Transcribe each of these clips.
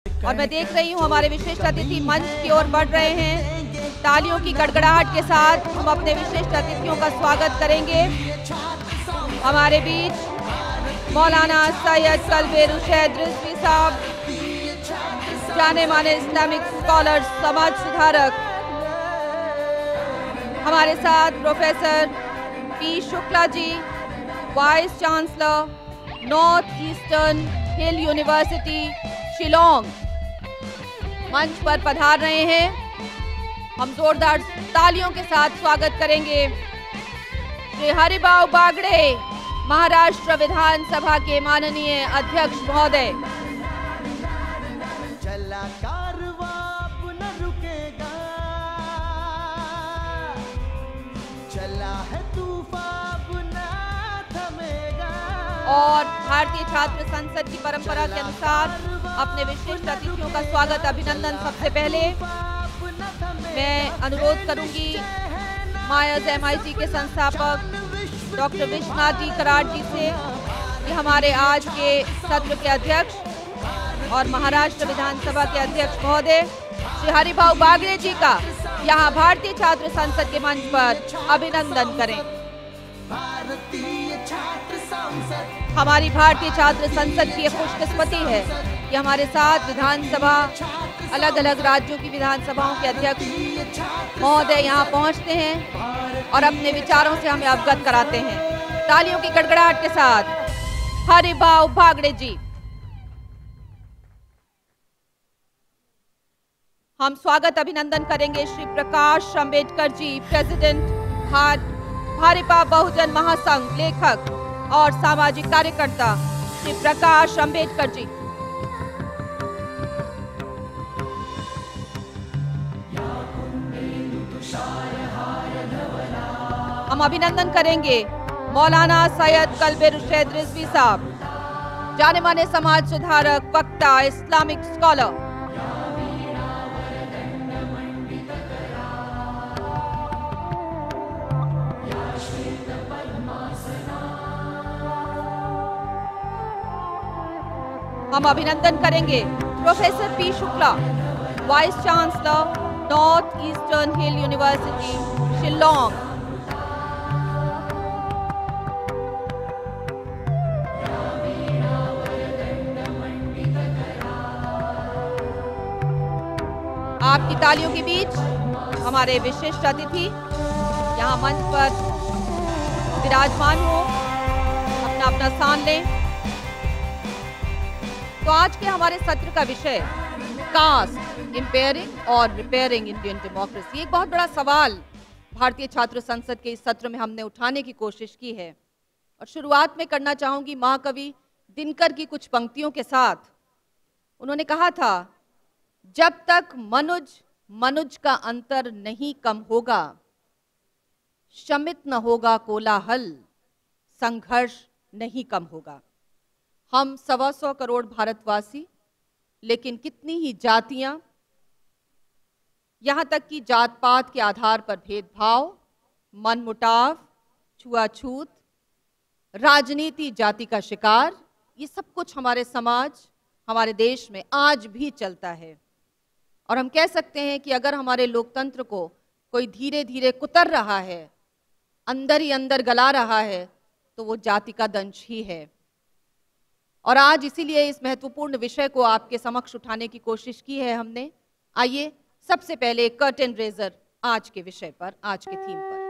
और मैं देख रही हूँ हमारे विशिष्ट अतिथि मंच की ओर बढ़ रहे हैं। तालियों की गड़गड़ाहट के साथ हम अपने विशिष्ट अतिथियों का स्वागत करेंगे। हमारे बीच मौलाना सैयद कल्बे रुशैद रिजवी साहब, जाने माने इस्लामिक स्कॉलर, समाज सुधारक। हमारे साथ professor P Shukla ji, vice chancellor, north eastern hill university Shillong, मंच पर पधार रहे हैं। हम जोरदार तालियों के साथ स्वागत करेंगे श्री हरिभाऊ बागड़े, महाराष्ट्र विधानसभा के माननीय अध्यक्ष महोदय। चला कारवां अब न रुकेगा, चला है तूफान अब न थमेगा। और भारतीय छात्र संसद की परंपरा के अनुसार अपने विशिष्ट अतिथियों का स्वागत, अभिनंदन। सबसे पहले मैं अनुरोध करूंगी मायर्स MIT के संस्थापक डॉक्टर विश्वनाथ जी कराड़ जी से कि हमारे आज के सत्र के अध्यक्ष और महाराष्ट्र विधानसभा के अध्यक्ष महोदय श्री हरिभाऊ बागड़े जी का यहाँ भारतीय छात्र संसद के मंच पर अभिनंदन करें। हमारी भारतीय छात्र संसद की खुशकिस्मती है कि हमारे साथ विधानसभा, अलग अलग राज्यों की विधानसभाओं के अध्यक्ष महोदय यहाँ पहुँचते हैं और अपने विचारों से हमें अवगत कराते हैं। तालियों की गड़गड़ाहट के साथ हरिभाऊ बागड़े जी। हम स्वागत अभिनंदन करेंगे श्री प्रकाश अंबेडकर जी, प्रेसिडेंट भारिपा बहुजन महासंघ, लेखक और सामाजिक कार्यकर्ता श्री प्रकाश अंबेडकर जी। हम अभिनंदन करेंगे मौलाना सैयद कल्बे रुशैद रिजवी साहब, जाने माने समाज सुधारक, वक्ता, इस्लामिक स्कॉलर। हम अभिनंदन करेंगे professor P Shukla, vice chancellor, north eastern hill university Shillong. आपकी तालियों के बीच हमारे विशिष्ट अतिथि यहाँ मंच पर विराजमान हो, अपना अपना स्थान लें। तो आज के हमारे सत्र का विषय कास्ट, इंपेयरिंग और रिपेयरिंग इंडियन डेमोक्रेसी। एक बहुत बड़ा सवाल भारतीय छात्र संसद के इस सत्र में हमने उठाने की कोशिश की है और शुरुआत में करना चाहूंगी महाकवि दिनकर की कुछ पंक्तियों के साथ। उन्होंने कहा था, जब तक मनुज का अंतर नहीं कम होगा, शमित न होगा कोलाहल, संघर्ष नहीं कम होगा। हम 125 करोड़ भारतवासी, लेकिन कितनी ही जातियां, यहां तक कि जात पात के आधार पर भेदभाव, मनमुटाव, छुआछूत, राजनीति जाति का शिकार, ये सब कुछ हमारे समाज, हमारे देश में आज भी चलता है। और हम कह सकते हैं कि अगर हमारे लोकतंत्र को कोई धीरे धीरे कुतर रहा है, अंदर ही अंदर गला रहा है, तो वो जाति का दंश ही है। और आज इसीलिए इस महत्वपूर्ण विषय को आपके समक्ष उठाने की कोशिश की है हमने। आइए सबसे पहले कर्टेन रेजर आज के विषय पर, आज के थीम पर।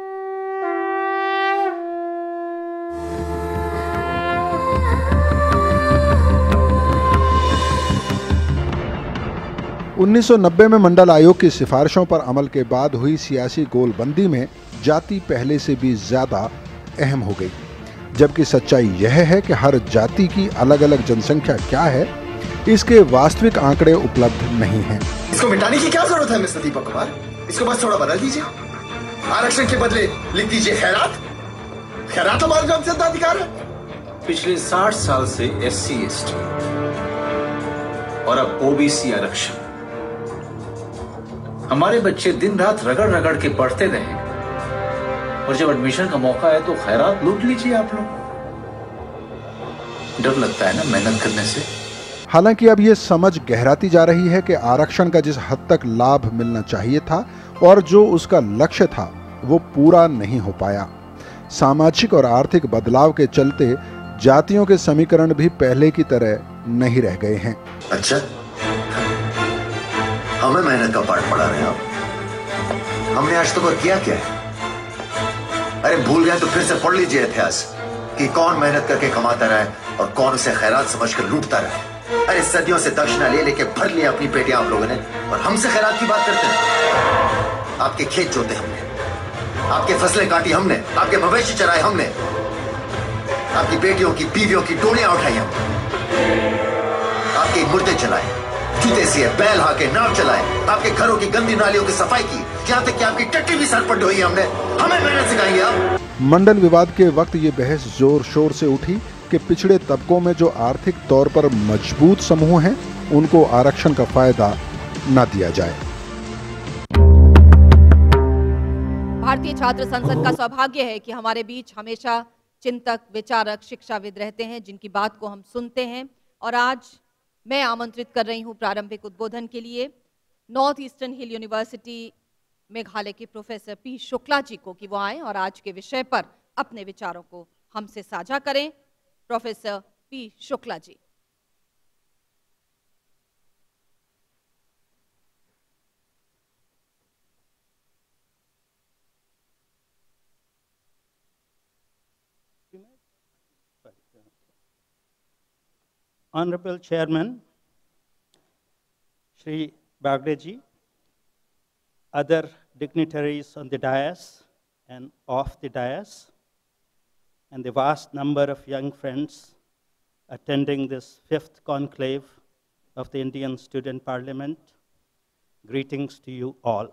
उन्नीस 1990 में मंडल आयोग की सिफारिशों पर अमल के बाद हुई सियासी गोलबंदी में जाति पहले से भी ज्यादा अहम हो गई, जबकि सच्चाई यह है कि हर जाति की अलग अलग जनसंख्या क्या है, इसके वास्तविक आंकड़े उपलब्ध नहीं हैं। इसको मिटाने की क्या जरूरत है मिस्टर दीपक कुमार? इसको बस थोड़ा बदल दीजिए। आरक्षण के बदले लिख दीजिए खैरात। खैरात हमारा जन सिद्धाधिकार है। पिछले 60 साल से SC ST और अब OBC आरक्षण, हमारे बच्चे दिन रात रगड़ रगड़ के पढ़ते रहे और जब एडमिशन का मौका है तो खैरात लूट लीजिए आप लोग। डर लगता है ना मेहनत करने से। हालांकि अब ये समझ गहराती जा रही है कि आरक्षण का जिस हद तक लाभ मिलना चाहिए था और जो उसका लक्ष्य था वो पूरा नहीं हो पाया। सामाजिक और आर्थिक बदलाव के चलते जातियों के समीकरण भी पहले की तरह नहीं रह गए हैं। अच्छा, हमें मेहनत का पाठ पढ़ा रहे हैं आप। हमने आज तक और किया क्या है? अरे भूल गए तो फिर से पढ़ लीजिए इतिहास कि कौन मेहनत करके कमाता रहा है और कौन उसे खैरात समझकर लूटता रहा है। अरे सदियों से दक्षिणा ले लेके भर लिया अपनी पेटियां आप लोगों ने, और हमसे खैरात की बात करते हैं। आपके खेत जोते हमने, आपके फसलें काटी हमने, आपके मवेशी चराए हमने, आपकी बेटियों की बीवियों की डोलियां उठाई हमने, आपके मुर्दे चलाए, जूते सिए, बैल हाके, नाव चलाए, आपके घरों की गंदी नालियों की सफाई की, यहाँ तक कि आपकी टट्टी भी सर पर ढोई हमने। हमें मेहनत सिखाएंगे आप? मंडल विवाद के वक्त ये बहस जोर शोर से उठी कि पिछड़े तबकों में जो आर्थिक तौर पर मजबूत समूह हैं उनको आरक्षण का फायदा न दिया जाए। भारतीय छात्र संसद का सौभाग्य है कि हमारे बीच हमेशा चिंतक, विचारक, शिक्षाविद रहते हैं जिनकी बात को हम सुनते हैं। और आज मैं आमंत्रित कर रही हूं प्रारंभिक उद्बोधन के लिए north eastern hill university Meghalaya के प्रोफेसर पी शुक्ला जी को कि वो आए और आज के विषय पर अपने विचारों को हमसे साझा करें। Professor P Shukla ji. Honorable Chairman, Shri Bagde ji, other dignitaries on the dais and off the dais, and the vast number of young friends attending this 5th conclave of the Indian Student Parliament, greetings to you all.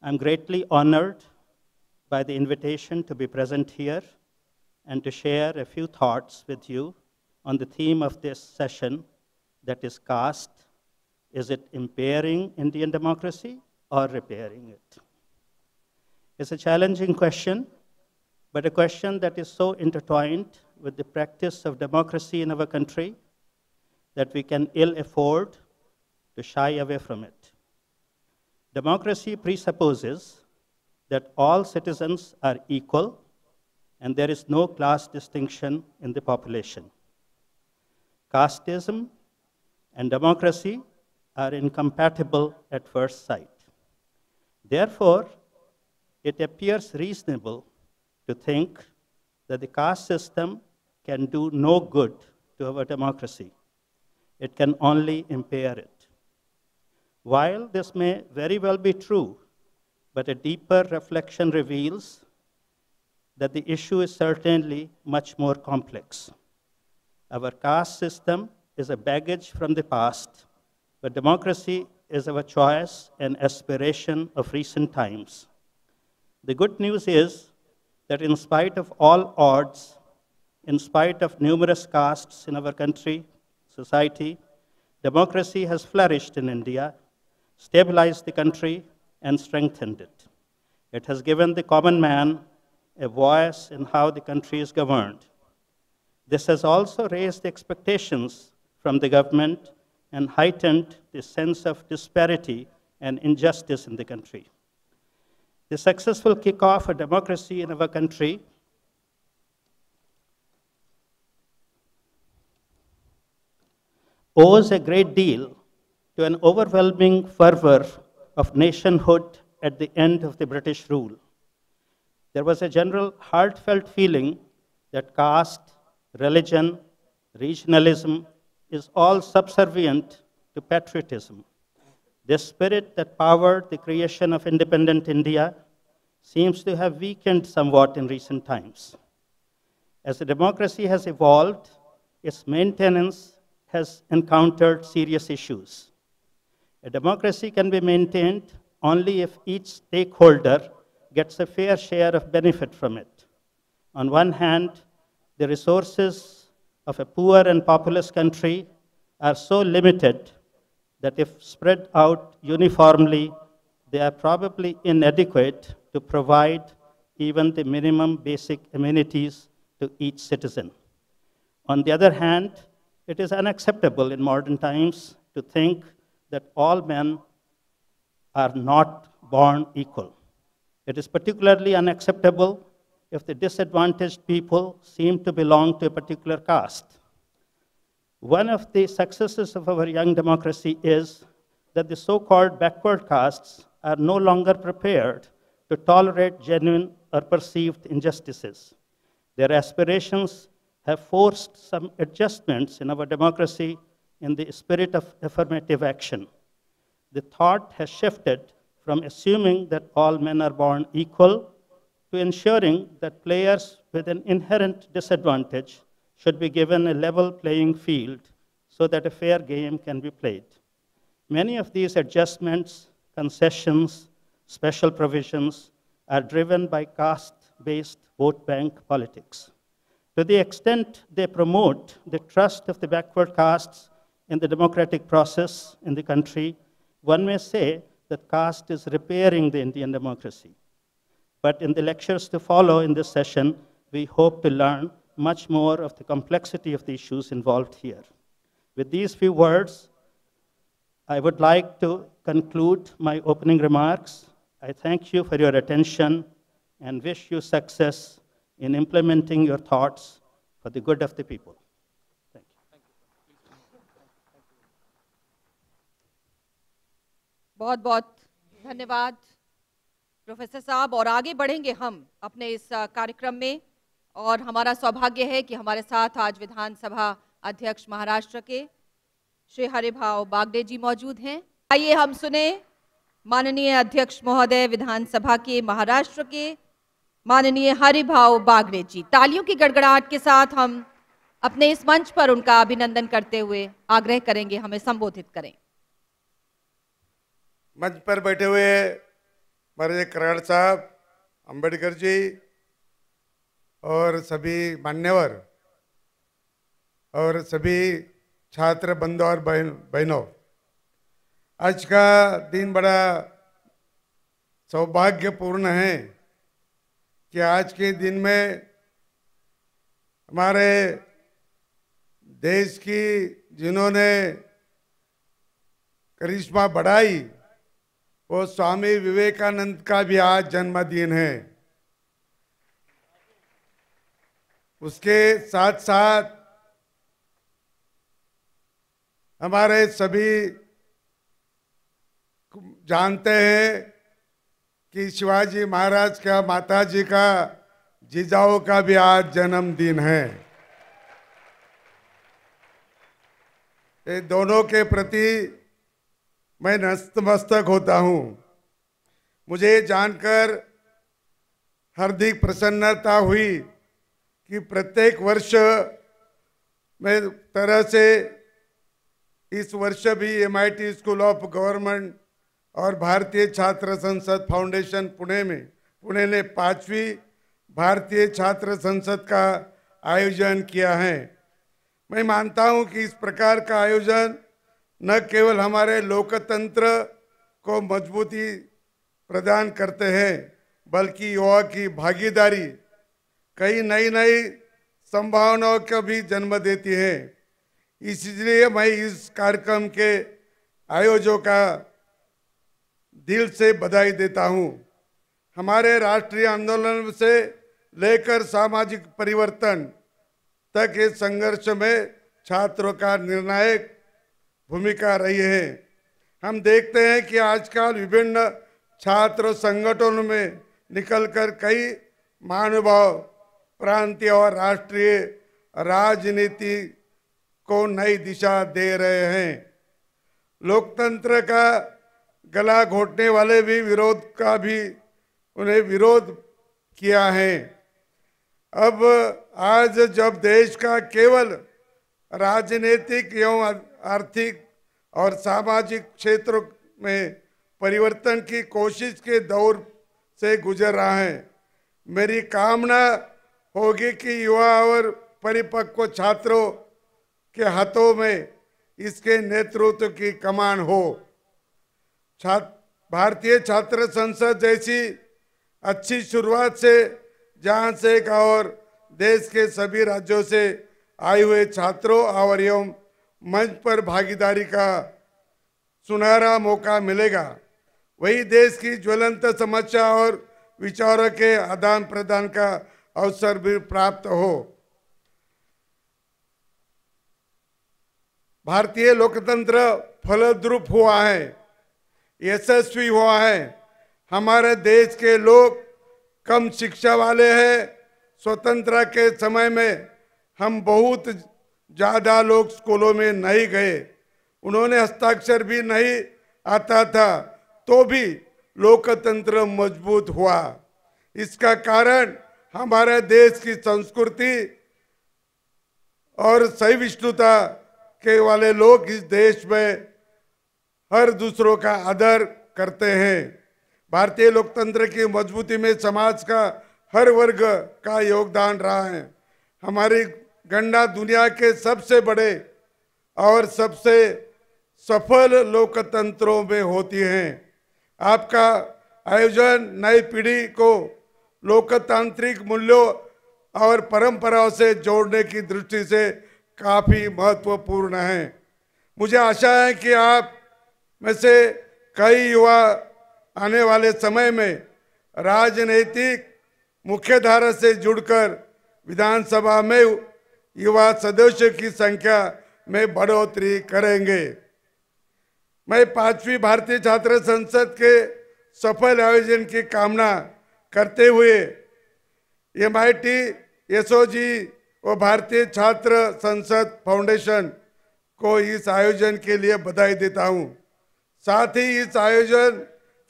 I'm greatly honored by the invitation to be present here and to share a few thoughts with you on the theme of this session, that is caste. Is it impairing Indian democracy or repairing it? It's a challenging question, but a question that is so intertwined with the practice of democracy in our country that we can ill afford to shy away from it. Democracy presupposes that all citizens are equal and there is no class distinction in the population. Casteism and democracy are incompatible at first sight. Therefore, it appears reasonable to think that the caste system can do no good to our democracy. It can only impair it. While this may very well be true, but a deeper reflection reveals that the issue is certainly much more complex. Our caste system is a baggage from the past, but democracy is our choice and aspiration of recent times. The good news is that in spite of all odds, in spite of numerous castes in our country, society, democracy has flourished in India, stabilized the country, and strengthened it. It has given the common man a voice in how the country is governed. This has also raised expectations from the government and heightened the sense of disparity and injustice in the country. The successful kickoff of democracy in our country owes a great deal to an overwhelming fervor of nationhood at the end of the British rule. There was a general heartfelt feeling that caste, religion, regionalism is all subservient to patriotism. This spirit that powered the creation of independent India seems to have weakened somewhat in recent times. As the democracy has evolved, its maintenance has encountered serious issues. A democracy can be maintained only if each stakeholder gets a fair share of benefit from it. On one hand, the resources of a poor and populous country are so limited that if spread out uniformly, they are probably inadequate to provide even the minimum basic amenities to each citizen. On the other hand, It is unacceptable in modern times to think that all men are not born equal. It is particularly unacceptable if the disadvantaged people seem to belong to a particular caste. One of the successes of our young democracy is that the so-called backward castes are no longer prepared to tolerate genuine or perceived injustices. Their aspirations have forced some adjustments in our democracy in the spirit of affirmative action. The thought has shifted from assuming that all men are born equal to ensuring that players with an inherent disadvantage should be given a level playing field so that a fair game can be played. Many of these adjustments, concessions, special provisions are driven by caste-based vote bank politics. To the extent they promote the trust of the backward castes in the democratic process in the country, one may say that caste is repairing the Indian democracy. But in the lectures to follow in this session, we hope to learn much more of the complexity of the issues involved here. With these few words, I would like to conclude my opening remarks. I thank you for your attention and wish you success in implementing your thoughts for the good of the people. Thank you. बहुत बहुत धन्यवाद professor साहब। और आगे बढ़ेंगे हम अपने इस कार्यक्रम में, और हमारा सौभाग्य है कि हमारे साथ आज विधानसभा अध्यक्ष महाराष्ट्र के श्री हरिभाऊ बागड़े जी मौजूद हैं। आइए हम सुने माननीय अध्यक्ष महोदय विधानसभा के महाराष्ट्र के माननीय हरिभाऊ बागड़े जी। तालियों की गड़गड़ाहट के साथ हम अपने इस मंच पर उनका अभिनंदन करते हुए आग्रह करेंगे हमें संबोधित करें। मंच पर बैठे हुए हमारे कराड़ साहब, अंबेडकर जी और सभी मान्यवर और सभी छात्र बंधु और बहनों, आज का दिन बड़ा सौभाग्यपूर्ण है कि आज के दिन में हमारे देश की जिन्होंने करिश्मा बढ़ाई वो स्वामी विवेकानंद का भी आज जन्मदिन है। उसके साथ साथ हमारे सभी जानते हैं कि शिवाजी महाराज का माताजी का जिजाऊ का भी आज जन्मदिन है। ये दोनों के प्रति मैं नतमस्तक होता हूँ। मुझे जानकर हार्दिक प्रसन्नता हुई कि प्रत्येक वर्ष में तरह से इस वर्ष भी MIT स्कूल ऑफ गवर्नमेंट और भारतीय छात्र संसद फाउंडेशन पुणे ने 5वीं भारतीय छात्र संसद का आयोजन किया है। मैं मानता हूं कि इस प्रकार का आयोजन न केवल हमारे लोकतंत्र को मजबूती प्रदान करते हैं बल्कि युवा की भागीदारी कई नई संभावनाओं का भी जन्म देती है। इसलिए मैं इस कार्यक्रम के आयोजकों का दिल से बधाई देता हूं। हमारे राष्ट्रीय आंदोलन से लेकर सामाजिक परिवर्तन तक इस संघर्ष में छात्रों का निर्णायक भूमिका रही है। हम देखते हैं कि आजकल विभिन्न छात्र संगठनों में निकलकर कई महानुभाव प्रांतीय और राष्ट्रीय राजनीति को नई दिशा दे रहे हैं। लोकतंत्र का गला घोटने वाले भी उन्हें विरोध किया है। अब आज जब देश का केवल राजनीतिक एवं आर्थिक और सामाजिक क्षेत्रों में परिवर्तन की कोशिश के दौर से गुजर रहा है, मेरी कामना होगी कि युवा और परिपक्व छात्रों के हाथों में इसके नेतृत्व की कमान हो। भारतीय छात्र संसद जैसी अच्छी शुरुआत से जहां से और देश के सभी राज्यों से आए हुए छात्रों और एवं मंच पर भागीदारी का सुनहरा मौका मिलेगा, वही देश की ज्वलंत समस्या और विचारों के आदान प्रदान का अवसर भी प्राप्त हो। भारतीय लोकतंत्र फलद्रुप हुआ है, यशस्वी हुआ है। हमारे देश के लोग कम शिक्षा वाले हैं। स्वतंत्रता के समय में हम बहुत ज़्यादा लोग स्कूलों में नहीं गए, उन्होंने हस्ताक्षर भी नहीं आता था, तो भी लोकतंत्र मजबूत हुआ। इसका कारण हमारे देश की संस्कृति और सहिष्णुता के वाले लोग इस देश में हर दूसरों का आदर करते हैं। भारतीय लोकतंत्र की मजबूती में समाज का हर वर्ग का योगदान रहा है। हमारी गणना दुनिया के सबसे बड़े और सबसे सफल लोकतंत्रों में होती है। आपका आयोजन नई पीढ़ी को लोकतांत्रिक मूल्यों और परंपराओं से जोड़ने की दृष्टि से काफी महत्वपूर्ण है। मुझे आशा है कि आप में से कई युवा आने वाले समय में राजनीतिक मुख्यधारा से जुड़कर विधानसभा में युवा सदस्यों की संख्या में बढ़ोतरी करेंगे। मैं 5वीं भारतीय छात्र संसद के सफल आयोजन की कामना करते हुए MIT SOG और भारतीय छात्र संसद फाउंडेशन को इस आयोजन के लिए बधाई देता हूं। साथ ही इस आयोजन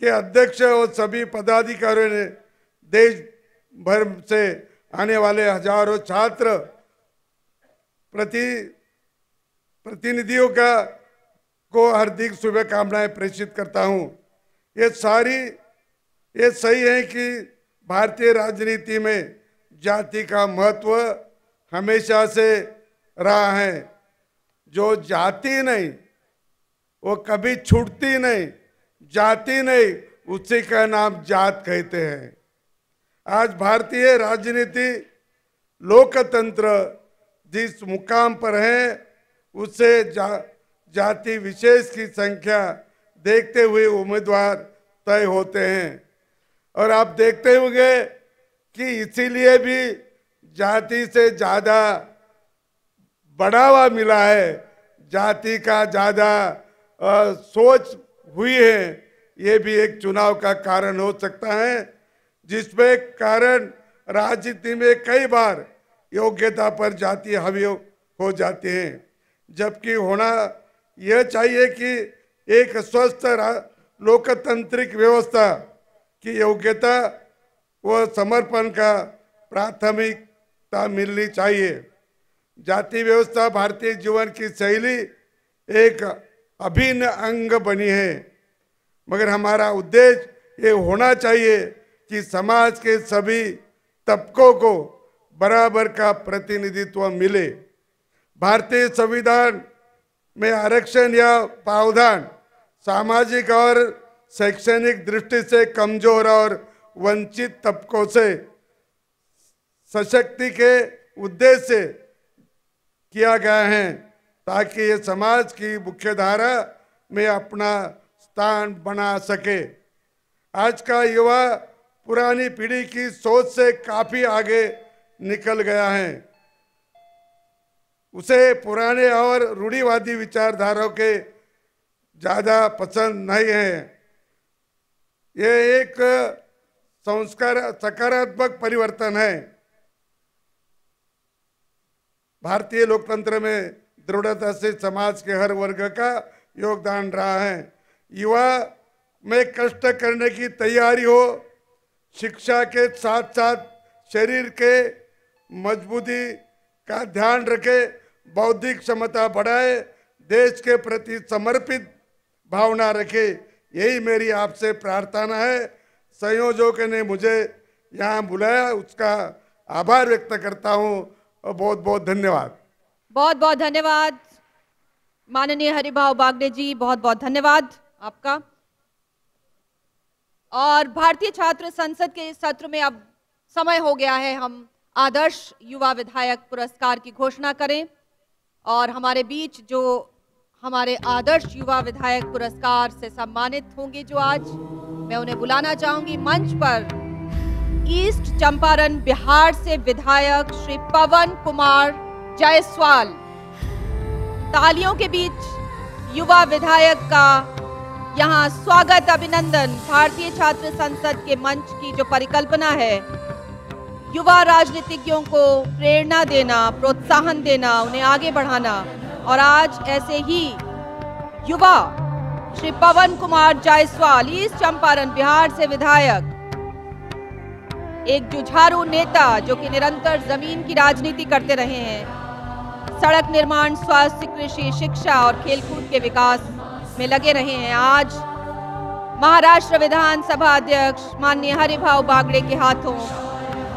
के अध्यक्ष और सभी पदाधिकारियों ने देश भर से आने वाले हजारों छात्र प्रतिनिधियों को हार्दिक शुभकामनाएं प्रेषित करता हूं। ये सही है कि भारतीय राजनीति में जाति का महत्व हमेशा से रहा है। जो जाति नहीं वो कभी छूटती नहीं, जाति नहीं उसी का नाम जात कहते हैं। आज भारतीय राजनीति लोकतंत्र जिस मुकाम पर है उससे जाति विशेष की संख्या देखते हुए उम्मीदवार तय होते हैं। और आप देखते होंगे कि इसीलिए भी जाति से ज़्यादा बढ़ावा मिला है, जाति का ज़्यादा सोच हुई है। ये भी एक चुनाव का कारण हो सकता है, जिसमें कारण राजनीति में कई बार योग्यता पर जाति हावी हो जाती है, जबकि होना यह चाहिए कि एक स्वस्थ लोकतांत्रिक व्यवस्था की योग्यता व समर्पण का प्राथमिकता मिलनी चाहिए। जाति व्यवस्था भारतीय जीवन की शैली एक अभिन्न अंग बनी है, मगर हमारा उद्देश्य ये होना चाहिए कि समाज के सभी तबकों को बराबर का प्रतिनिधित्व मिले। भारतीय संविधान में आरक्षण या प्रावधान सामाजिक और शैक्षणिक दृष्टि से कमजोर और वंचित तबकों से सशक्ति के उद्देश्य से किया गया है, ताकि ये समाज की मुख्यधारा में अपना स्थान बना सके। आज का युवा पुरानी पीढ़ी की सोच से काफी आगे निकल गया है। उसे पुराने और रूढ़िवादी विचारधाराओं के ज़्यादा पसंद नहीं है। ये एक सकारात्मक परिवर्तन है। भारतीय लोकतंत्र में दृढ़ता से समाज के हर वर्ग का योगदान रहा है। युवा में कष्ट करने की तैयारी हो, शिक्षा के साथ साथ शरीर के मजबूती का ध्यान रखे, बौद्धिक क्षमता बढ़ाए, देश के प्रति समर्पित भावना रखे, यही मेरी आपसे प्रार्थना है। संयोजकों ने मुझे यहाँ बुलाया, उसका आभार व्यक्त करता हूँ और बहुत बहुत धन्यवाद। बहुत बहुत धन्यवाद माननीय हरिभाव बागड़े जी, बहुत बहुत धन्यवाद आपका। और भारतीय छात्र संसद के इस सत्र में अब समय हो गया है हम आदर्श युवा विधायक पुरस्कार की घोषणा करें। और हमारे बीच जो हमारे आदर्श युवा विधायक पुरस्कार से सम्मानित होंगे जो आज, मैं उन्हें बुलाना चाहूंगी मंच पर। ईस्ट चंपारण बिहार से विधायक श्री पवन कुमार जायसवाल। तालियों के बीच युवा विधायक का यहाँ स्वागत, अभिनंदन। भारतीय छात्र संसद के मंच की जो परिकल्पना है, युवा राजनीतिज्ञों को प्रेरणा देना, प्रोत्साहन देना, उन्हें आगे बढ़ाना, और आज ऐसे ही युवा श्री पवन कुमार जायसवाल, ईस्ट चंपारण बिहार से विधायक, एक जुझारू नेता जो कि निरंतर जमीन की राजनीति करते रहे हैं, सड़क निर्माण, स्वास्थ्य, कृषि, शिक्षा और खेलकूद के विकास में लगे रहे हैं। आज महाराष्ट्र विधानसभा अध्यक्ष माननीय हरिभाऊ बागड़े के हाथों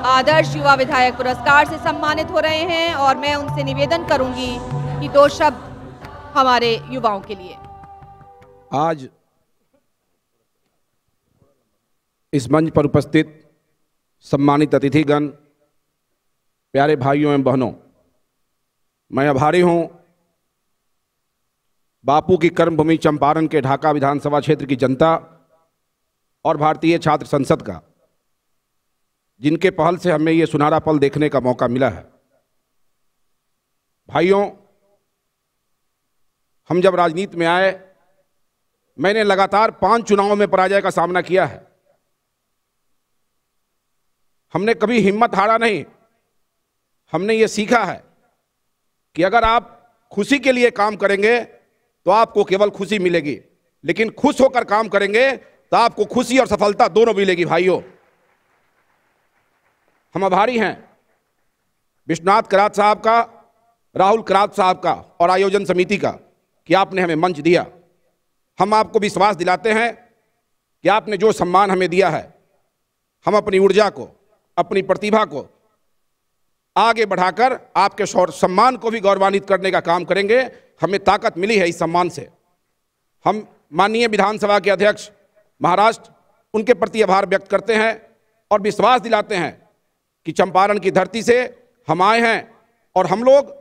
आदर्श युवा विधायक पुरस्कार से सम्मानित हो रहे हैं, और मैं उनसे निवेदन करूंगी कि 2 शब्द हमारे युवाओं के लिए। आज इस मंच पर उपस्थित सम्मानित अतिथिगण, प्यारे भाइयों एवं बहनों, मैं आभारी हूं बापू की कर्मभूमि चंपारण के ढाका विधानसभा क्षेत्र की जनता और भारतीय छात्र संसद का, जिनके पहल से हमें ये सुनहरा पल देखने का मौका मिला है। भाइयों, हम जब राजनीति में आए, मैंने लगातार 5 चुनावों में पराजय का सामना किया है। हमने कभी हिम्मत हारा नहीं। हमने ये सीखा है कि अगर आप खुशी के लिए काम करेंगे तो आपको केवल खुशी मिलेगी, लेकिन खुश होकर काम करेंगे तो आपको खुशी और सफलता दोनों मिलेगी। भाइयों, हम आभारी हैं विश्वनाथ करात साहब का, राहुल करात साहब का और आयोजन समिति का कि आपने हमें मंच दिया। हम आपको विश्वास दिलाते हैं कि आपने जो सम्मान हमें दिया है, हम अपनी ऊर्जा को, अपनी प्रतिभा को आगे बढ़ाकर आपके सम्मान को भी गौरवान्वित करने का काम करेंगे। हमें ताकत मिली है इस सम्मान से। हम माननीय विधानसभा के अध्यक्ष महाराष्ट्र, उनके प्रति आभार व्यक्त करते हैं और विश्वास दिलाते हैं कि चंपारण की धरती से हम आए हैं और हम लोग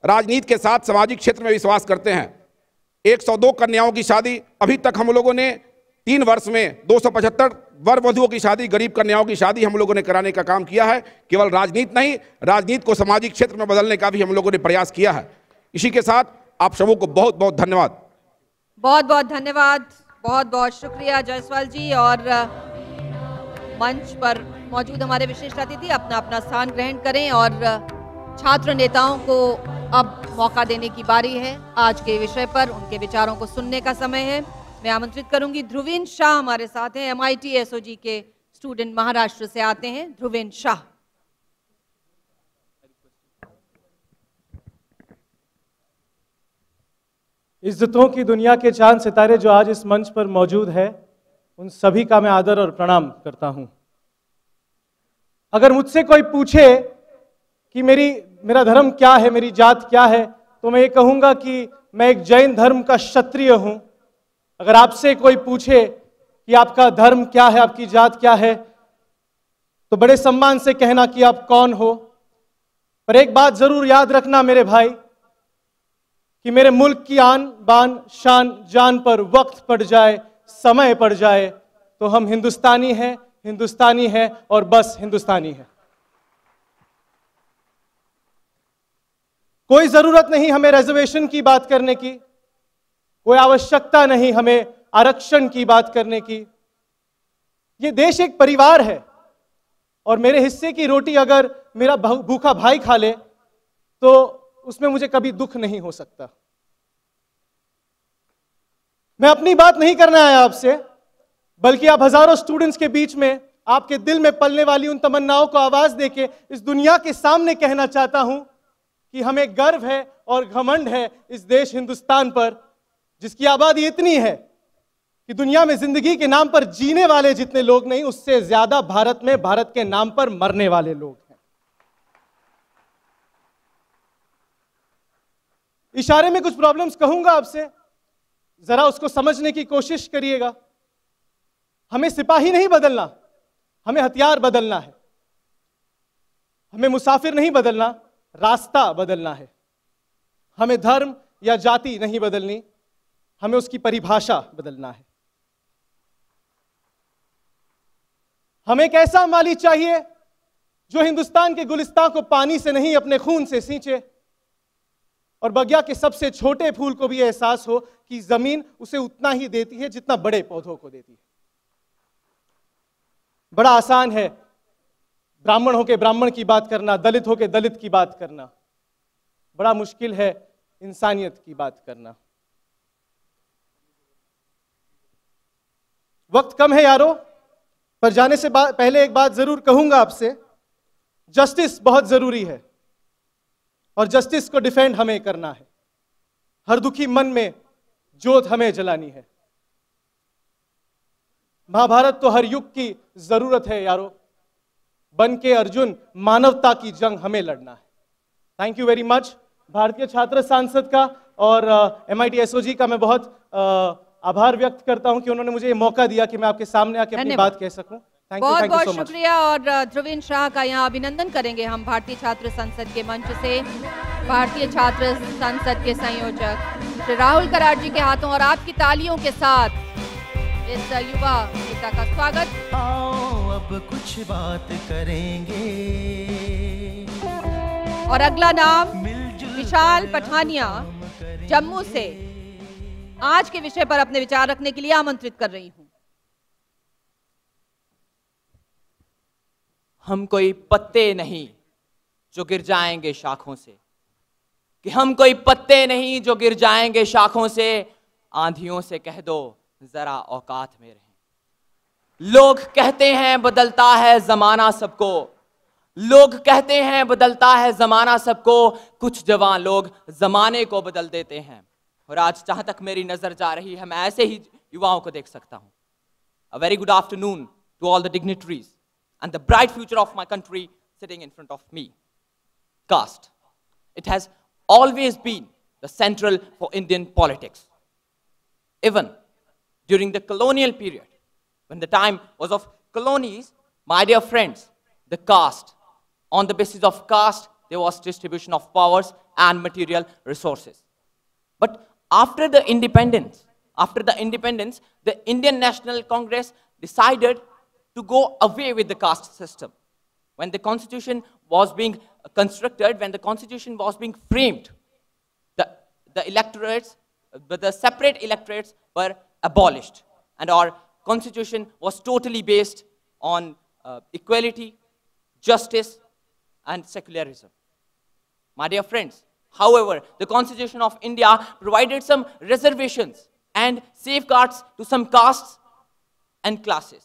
राजनीति के साथ सामाजिक क्षेत्र में विश्वास करते हैं। 102 कन्याओं की शादी अभी तक हम लोगों ने 3 वर्ष में 275 वर वधुओं की शादी, गरीब कन्याओं की शादी हम लोगों ने कराने का काम किया है। केवल राजनीति नहीं, राजनीति को सामाजिक क्षेत्र में बदलने का भी हम लोगों ने प्रयास किया है। इसी के साथ आप सबों को बहुत बहुत धन्यवाद। बहुत बहुत धन्यवाद, बहुत बहुत शुक्रिया जायसवाल जी। और मंच पर मौजूद हमारे विशिष्ट अतिथि अपना अपना स्थान ग्रहण करें और छात्र नेताओं को अब मौका देने की बारी है। आज के विषय पर उनके विचारों को सुनने का समय है। मैं आमंत्रित करूंगी ध्रुवीन शाह, हमारे साथ हैं, MIT SOG के स्टूडेंट, महाराष्ट्र से आते हैं। ध्रुवीन शाह। इज्जतों की दुनिया के चांद सितारे जो आज इस मंच पर मौजूद है, उन सभी का मैं आदर और प्रणाम करता हूं। अगर मुझसे कोई पूछे कि मेरा धर्म क्या है, मेरी जात क्या है, तो मैं ये कहूंगा कि मैं एक जैन धर्म का क्षत्रिय हूं। अगर आपसे कोई पूछे कि आपका धर्म क्या है, आपकी जात क्या है, तो बड़े सम्मान से कहना कि आप कौन हो। पर एक बात जरूर याद रखना मेरे भाई, कि मेरे मुल्क की आन बान शान जान पर वक्त पड़ जाए, समय पड़ जाए, तो हम हिंदुस्तानी हैं, हिंदुस्तानी है और बस हिंदुस्तानी है। कोई जरूरत नहीं हमें रिजर्वेशन की बात करने की, कोई आवश्यकता नहीं हमें आरक्षण की बात करने की। ये देश एक परिवार है और मेरे हिस्से की रोटी अगर मेरा भूखा भाई खा ले तो उसमें मुझे कभी दुख नहीं हो सकता। मैं अपनी बात नहीं करना आया आपसे, बल्कि आप हजारों स्टूडेंट्स के बीच में आपके दिल में पलने वाली उन तमन्नाओं को आवाज देके इस दुनिया के सामने कहना चाहता हूं कि हमें गर्व है और घमंड है इस देश हिंदुस्तान पर, जिसकी आबादी इतनी है कि दुनिया में जिंदगी के नाम पर जीने वाले जितने लोग नहीं, उससे ज्यादा भारत में भारत के नाम पर मरने वाले लोग हैं। इशारे में कुछ प्रॉब्लम्स कहूंगा आपसे, जरा उसको समझने की कोशिश करिएगा। हमें सिपाही नहीं बदलना, हमें हथियार बदलना है। हमें मुसाफिर नहीं बदलना, रास्ता बदलना है। हमें धर्म या जाति नहीं बदलनी, हमें उसकी परिभाषा बदलना है। हमें एक ऐसा माली चाहिए जो हिंदुस्तान के गुलिस्तान को पानी से नहीं अपने खून से सींचे, और बगिया के सबसे छोटे फूल को भी एहसास हो कि जमीन उसे उतना ही देती है जितना बड़े पौधों को देती है। बड़ा आसान है ब्राह्मण होके ब्राह्मण की बात करना, दलित होके दलित की बात करना। बड़ा मुश्किल है इंसानियत की बात करना। वक्त कम है यारों, पर जाने से पहले एक बात जरूर कहूंगा आपसे। जस्टिस बहुत जरूरी है और जस्टिस को डिफेंड हमें करना है। हर दुखी मन में ज्योत हमें जलानी है। महाभारत तो हर युग की जरूरत है यारों। बन के अर्जुन मानवता की जंग हमें लड़ना है। Thank you very much. भारतीय छात्र सांसद का और MIT SOG का मैं बहुत आभार व्यक्त करता हूं कि उन्होंने मुझे ये मौका दिया कि मैं आपके सामने आके अपनी बात कह सकूं। बहुत बहुत शुक्रिया। और ध्रुवीन शाह का यहाँ अभिनंदन करेंगे हम भारतीय छात्र संसद के मंच से। भारतीय छात्र संसद के संयोजक श्री राहुल कराड़ जी के हाथों और आपकी तालियों के साथ इस युवा नेता का स्वागत। आओ अब कुछ बात करेंगे। और अगला नाम विशाल पठानिया जम्मू से आज के विषय पर अपने विचार रखने के लिए आमंत्रित कर रही हूं। हम कोई पत्ते नहीं जो गिर जाएंगे शाखों से, कि हम कोई पत्ते नहीं जो गिर जाएंगे शाखों से। आंधियों से कह दो जरा औकात में रहें। लोग कहते हैं बदलता है जमाना सबको, लोग कहते हैं बदलता है जमाना सबको। कुछ जवान लोग जमाने को बदल देते हैं। और आज जहां तक मेरी नजर जा रही है, मैं ऐसे ही युवाओं को देख सकता हूं। A very good afternoon to all the dignitaries and the bright future of my country sitting in front of me. Caste. It has always been the central for Indian politics. Even during the colonial period, when the time was of colonies, my dear friends, the caste, on the basis of caste, there was distribution of powers and material resources. But after the independence, the Indian National Congress decided to go away with the caste system. When the constitution was being constructed, when the constitution was being framed, the electorates, the separate electorates were abolished, and our constitution was totally based on equality, justice, and secularism. My dear friends, however, the Constitution of India provided some reservations and safeguards to some castes and classes,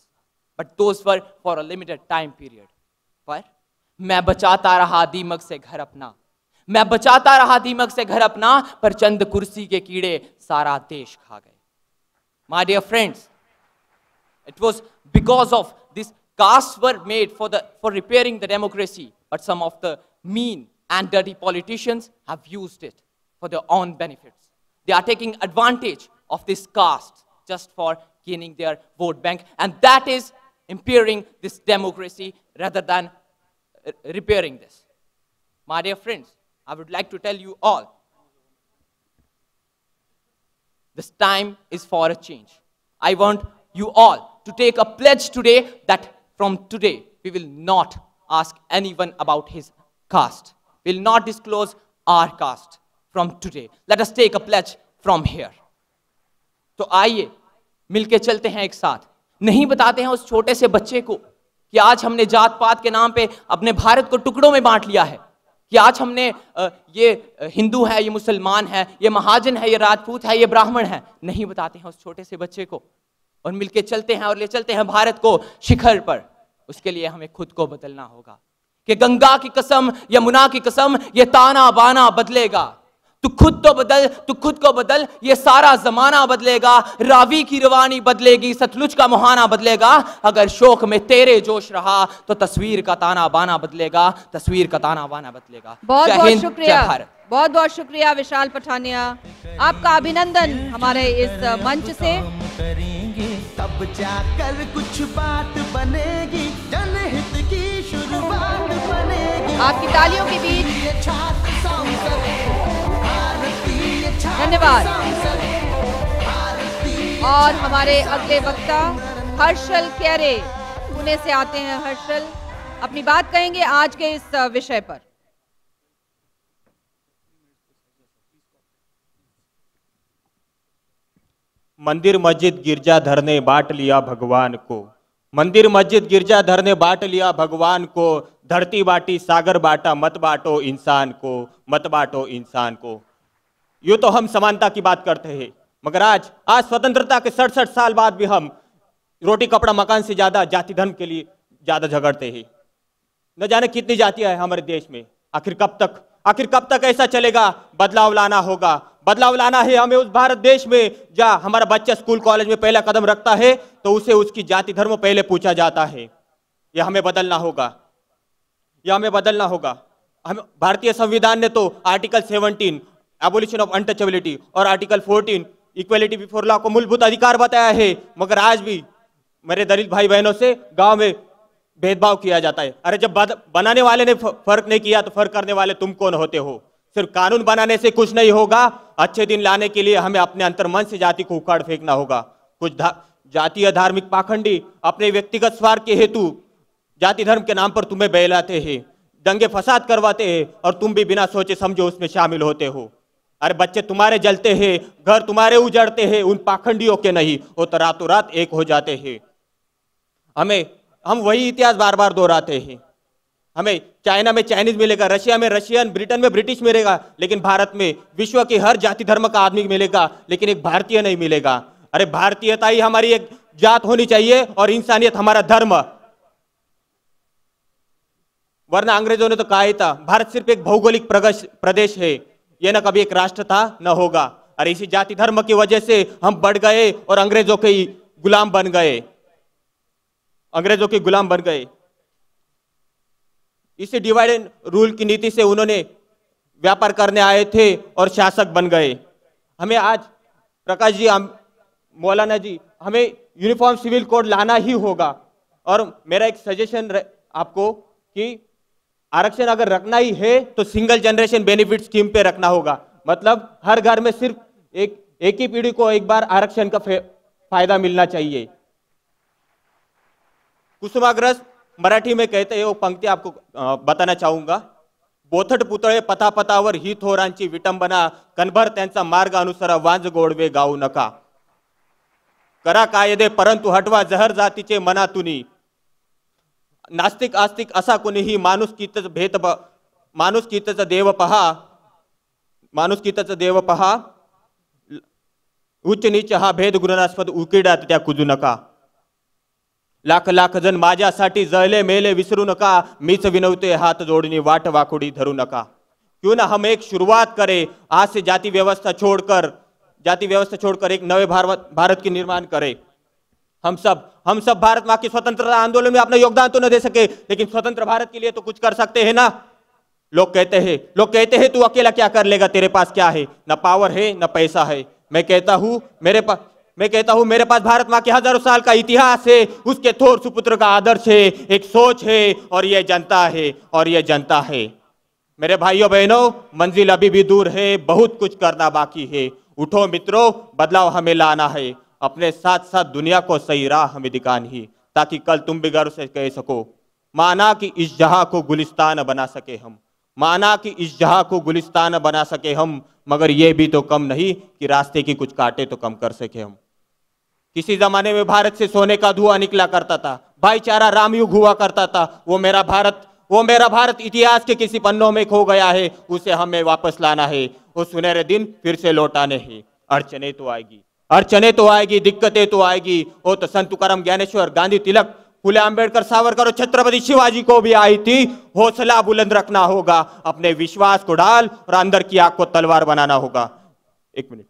but those were for a limited time period. पर मैं बचाता रहा दीमक से घर अपना, मैं बचाता रहा दीमक से घर अपना, पर चंद कुर्सी के कीड़े सारा देश खा गए. My dear friends, it was because of this castes were made for repairing the democracy, but some of the mean and dirty politicians have used it for their own benefits. They are taking advantage of this caste just for gaining their vote bank, and that is impairing this democracy rather than repairing this. My dear friends, I would like to tell you all, this time is for a change. I want you all to take a pledge today that from today we will not ask anyone about his caste. We will not disclose our caste from today. Let us take a pledge from here. तो आइए मिलके चलते हैं एक साथ. नहीं बताते हैं उस छोटे से बच्चे को कि आज हमने जात पात के नाम पे अपने भारत को टुकड़ों में बांट लिया है, कि आज हमने ये हिंदू है, ये मुसलमान है, ये महाजन है, ये राजपूत है, ये ब्राह्मण है. नहीं बताते हैं उस छोटे से बच्चे को, और मिलके चलते हैं और ले चलते हैं भारत को शिखर पर. उसके लिए हमें खुद को बदलना होगा कि गंगा की कसम, यमुना की कसम, ये ताना बाना बदलेगा. तू खुद तो बदल, तू खुद को बदल, ये सारा जमाना बदलेगा. रावी की रवानी बदलेगी, सतलुज का मुहाना बदलेगा. अगर शोक में तेरे जोश रहा तो तस्वीर का ताना बाना बदलेगा, तस्वीर का ताना बाना बदलेगा. बहुत बहुत शुक्रिया, बहुत बहुत शुक्रिया विशाल पठानिया. आपका अभिनंदन हमारे इस मंच से. तब जाकर कुछ बात बनेगी, जनहित की शुरुआत बनेगी. आपकी तालियों के बीच धन्यवाद। और हमारे अगले वक्ता हर्षल कैरे पुणे से आते हैं। हर्षल अपनी बात कहेंगे आज के इस विषय पर। मंदिर मस्जिद गिरजाधर ने बांट लिया भगवान को, मंदिर मस्जिद गिरजाधर ने बांट लिया भगवान को, धरती बांटी सागर बांटा, मत बांटो इंसान को, मत बांटो इंसान को। यूं तो हम समानता की बात करते हैं, मगर आज स्वतंत्रता के 67 साल बाद भी हम रोटी कपड़ा मकान से ज्यादा जाति धर्म के लिए ज्यादा झगड़ते हैं। न जाने कितनी जातियां हैं हमारे देश में। आखिर कब तक ऐसा चलेगा? बदलाव लाना होगा। बदलाव लाना है हमें उस भारत देश में जहां हमारा बच्चा स्कूल कॉलेज में पहला कदम रखता है तो उसे उसकी जाति धर्म पहले पूछा जाता है। यह हमें बदलना होगा, यह हमें बदलना होगा। हम भारतीय संविधान ने तो आर्टिकल 17 एबोलिशन ऑफ अनटचेबिलिटी और आर्टिकल 14 इक्वलिटी बिफोर लॉ को मूलभूत अधिकार बताया है, मगर आज भी मेरे दलित भाई बहनों से गांव में भेदभाव किया जाता है। अरे जब बनाने वाले ने फर्क नहीं किया तो फर्क करने वाले तुम कौन होते हो? सिर्फ कानून बनाने से कुछ नहीं होगा। अच्छे दिन लाने के लिए हमें अपने अंतर्मन से जाति को उखाड़ फेंकना होगा। कुछ जातीय धार्मिक पाखंडी अपने व्यक्तिगत स्वार्थ के हेतु जाति धर्म के नाम पर तुम्हें बहलाते हैं, दंगे फसाद करवाते हैं और तुम भी बिना सोचे समझे उसमें शामिल होते हो। अरे बच्चे तुम्हारे जलते हैं, घर तुम्हारे उजड़ते हैं, उन पाखंडियों के नहीं, वो तो रातों रात एक हो जाते हैं। हम वही इतिहास बार बार दोहराते हैं। हमें चाइना में चाइनीज मिलेगा, रशिया में रशियन, ब्रिटेन में ब्रिटिश मिलेगा, लेकिन भारत में विश्व के हर जाति धर्म का आदमी मिलेगा, लेकिन एक भारतीय नहीं मिलेगा। अरे भारतीयता ही हमारी एक जात होनी चाहिए और इंसानियत हमारा धर्म। वरना अंग्रेजों ने तो कहा ही था भारत सिर्फ एक भौगोलिक प्रदेश है, यह न कभी एक राष्ट्र था न होगा। अरे इसी जाति धर्म की वजह से हम बढ़ गए और अंग्रेजों के गुलाम बन गए, अंग्रेजों के गुलाम बन गए। इसी डिवाइड एंड रूल की नीति से उन्होंने व्यापार करने आए थे और शासक बन गए। हमें आज प्रकाश जी, मौलाना जी, हमें यूनिफॉर्म सिविल कोड लाना ही होगा। और मेरा एक सजेशन आपको कि आरक्षण अगर रखना ही है तो सिंगल जनरेशन बेनिफिट स्कीम पे रखना होगा। मतलब हर घर में सिर्फ एक ही पीढ़ी को एक बार आरक्षण का फायदा मिलना चाहिए। कुसुमाग्रज मराठी में कहते हैं, वो पंक्ति आपको बताना चाहूंगा। बोथट पुतळे पथा पथावर ही थोरांची विटंबना, कणभर त्यांचा मार्ग अनुसरा, वांज गोडवे गाऊ नका। करा कायदे परंतु हटवा जहर जातीचे मनातुनी। नास्तिक आस्तिक असा कुणीही माणुसकीतच देव पहा, उच्च नीच हा भेद गुणास्पद उकिडात त्या कुजू नका। लाख लाख जण माझ्यासाठी जळले मेले विसरू नका, मीच विनवते हात जोडणी वाट वाकुडी धरू नका। क्यों ना हम एक शुरुआत करें आज से, जाति व्यवस्था छोड़कर एक नए भारत की निर्माण करें। हम सब भारत माँ की स्वतंत्रता आंदोलन में अपना योगदान तो न दे सके, लेकिन स्वतंत्र भारत के लिए तो कुछ कर सकते हैं ना। लोग कहते हैं तू अकेला क्या कर लेगा, तेरे पास क्या है? न पावर है न पैसा है। मैं कहता हूं मेरे पास भारत माँ के हजारों साल का इतिहास है, उसके थोर सुपुत्र का आदर्श है, एक सोच है और यह जनता है। मेरे भाइयों बहनों, मंजिल अभी भी दूर है, बहुत कुछ करना बाकी है। उठो मित्रों, बदलाव हमें लाना है। अपने साथ साथ दुनिया को सही राह हमें दिखानी है, ताकि कल तुम भी गर्व से कह सको, माना कि इस जहां को गुलिस्तान बना सके हम, मगर ये भी तो कम नहीं कि रास्ते की कुछ कांटे तो कम कर सके हम। किसी जमाने में भारत से सोने का धुआं निकला करता था, भाईचारा रामयुग हुआ करता था। वो मेरा भारत इतिहास के किसी पन्नों में खो गया है, उसे हमें वापस लाना है। वो सुनहरे दिन फिर से लौटाने हैं। अड़चने तो आएगी, दिक्कतें तो आएगी। वो तो संत तुकाराम, ज्ञानेश्वर, गांधी, तिलक, फुले अंबेडकर, सावरकर और छत्रपति शिवाजी को भी आई थी। हौसला बुलंद रखना होगा, अपने विश्वास को डाल और अंदर की आग को तलवार बनाना होगा। एक मिनट,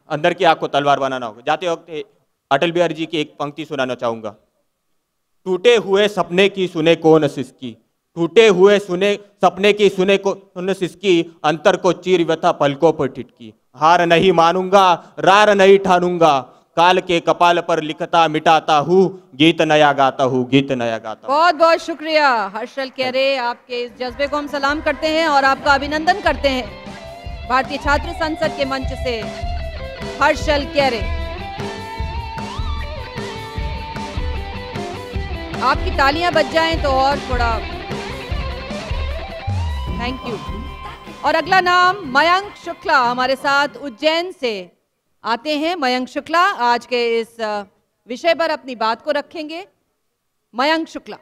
अंदर की आग को तलवार बनाना होगा। जाते वक्त अटल बिहारी जी की एक पंक्ति सुनाना चाहूंगा। टूटे हुए सपने की सुने कौन सिसकी, टूटे हुए सपने की सुने कौन सिसकी, अंतर को चीर व्यथा पलकों पर टिटकी। हार नहीं मानूंगा, रार नहीं ठानूंगा, काल के कपाल पर लिखता मिटाता हूँ, गीत नया गाता हूँ, गीत नया गाता हूँ। बहुत बहुत शुक्रिया हर्षल केरे, आपके इस जज्बे को हम सलाम करते हैं और आपका अभिनंदन करते हैं। भारतीय छात्र संसद के मंच से हर्षल केरे, आपकी तालियां बज जाएं तो और थोड़ा। Thank you. और अगला नाम मयंक शुक्ला हमारे साथ उज्जैन से आते हैं। मयंक शुक्ला आज के इस विषय पर अपनी बात को रखेंगे। मयंक शुक्ला।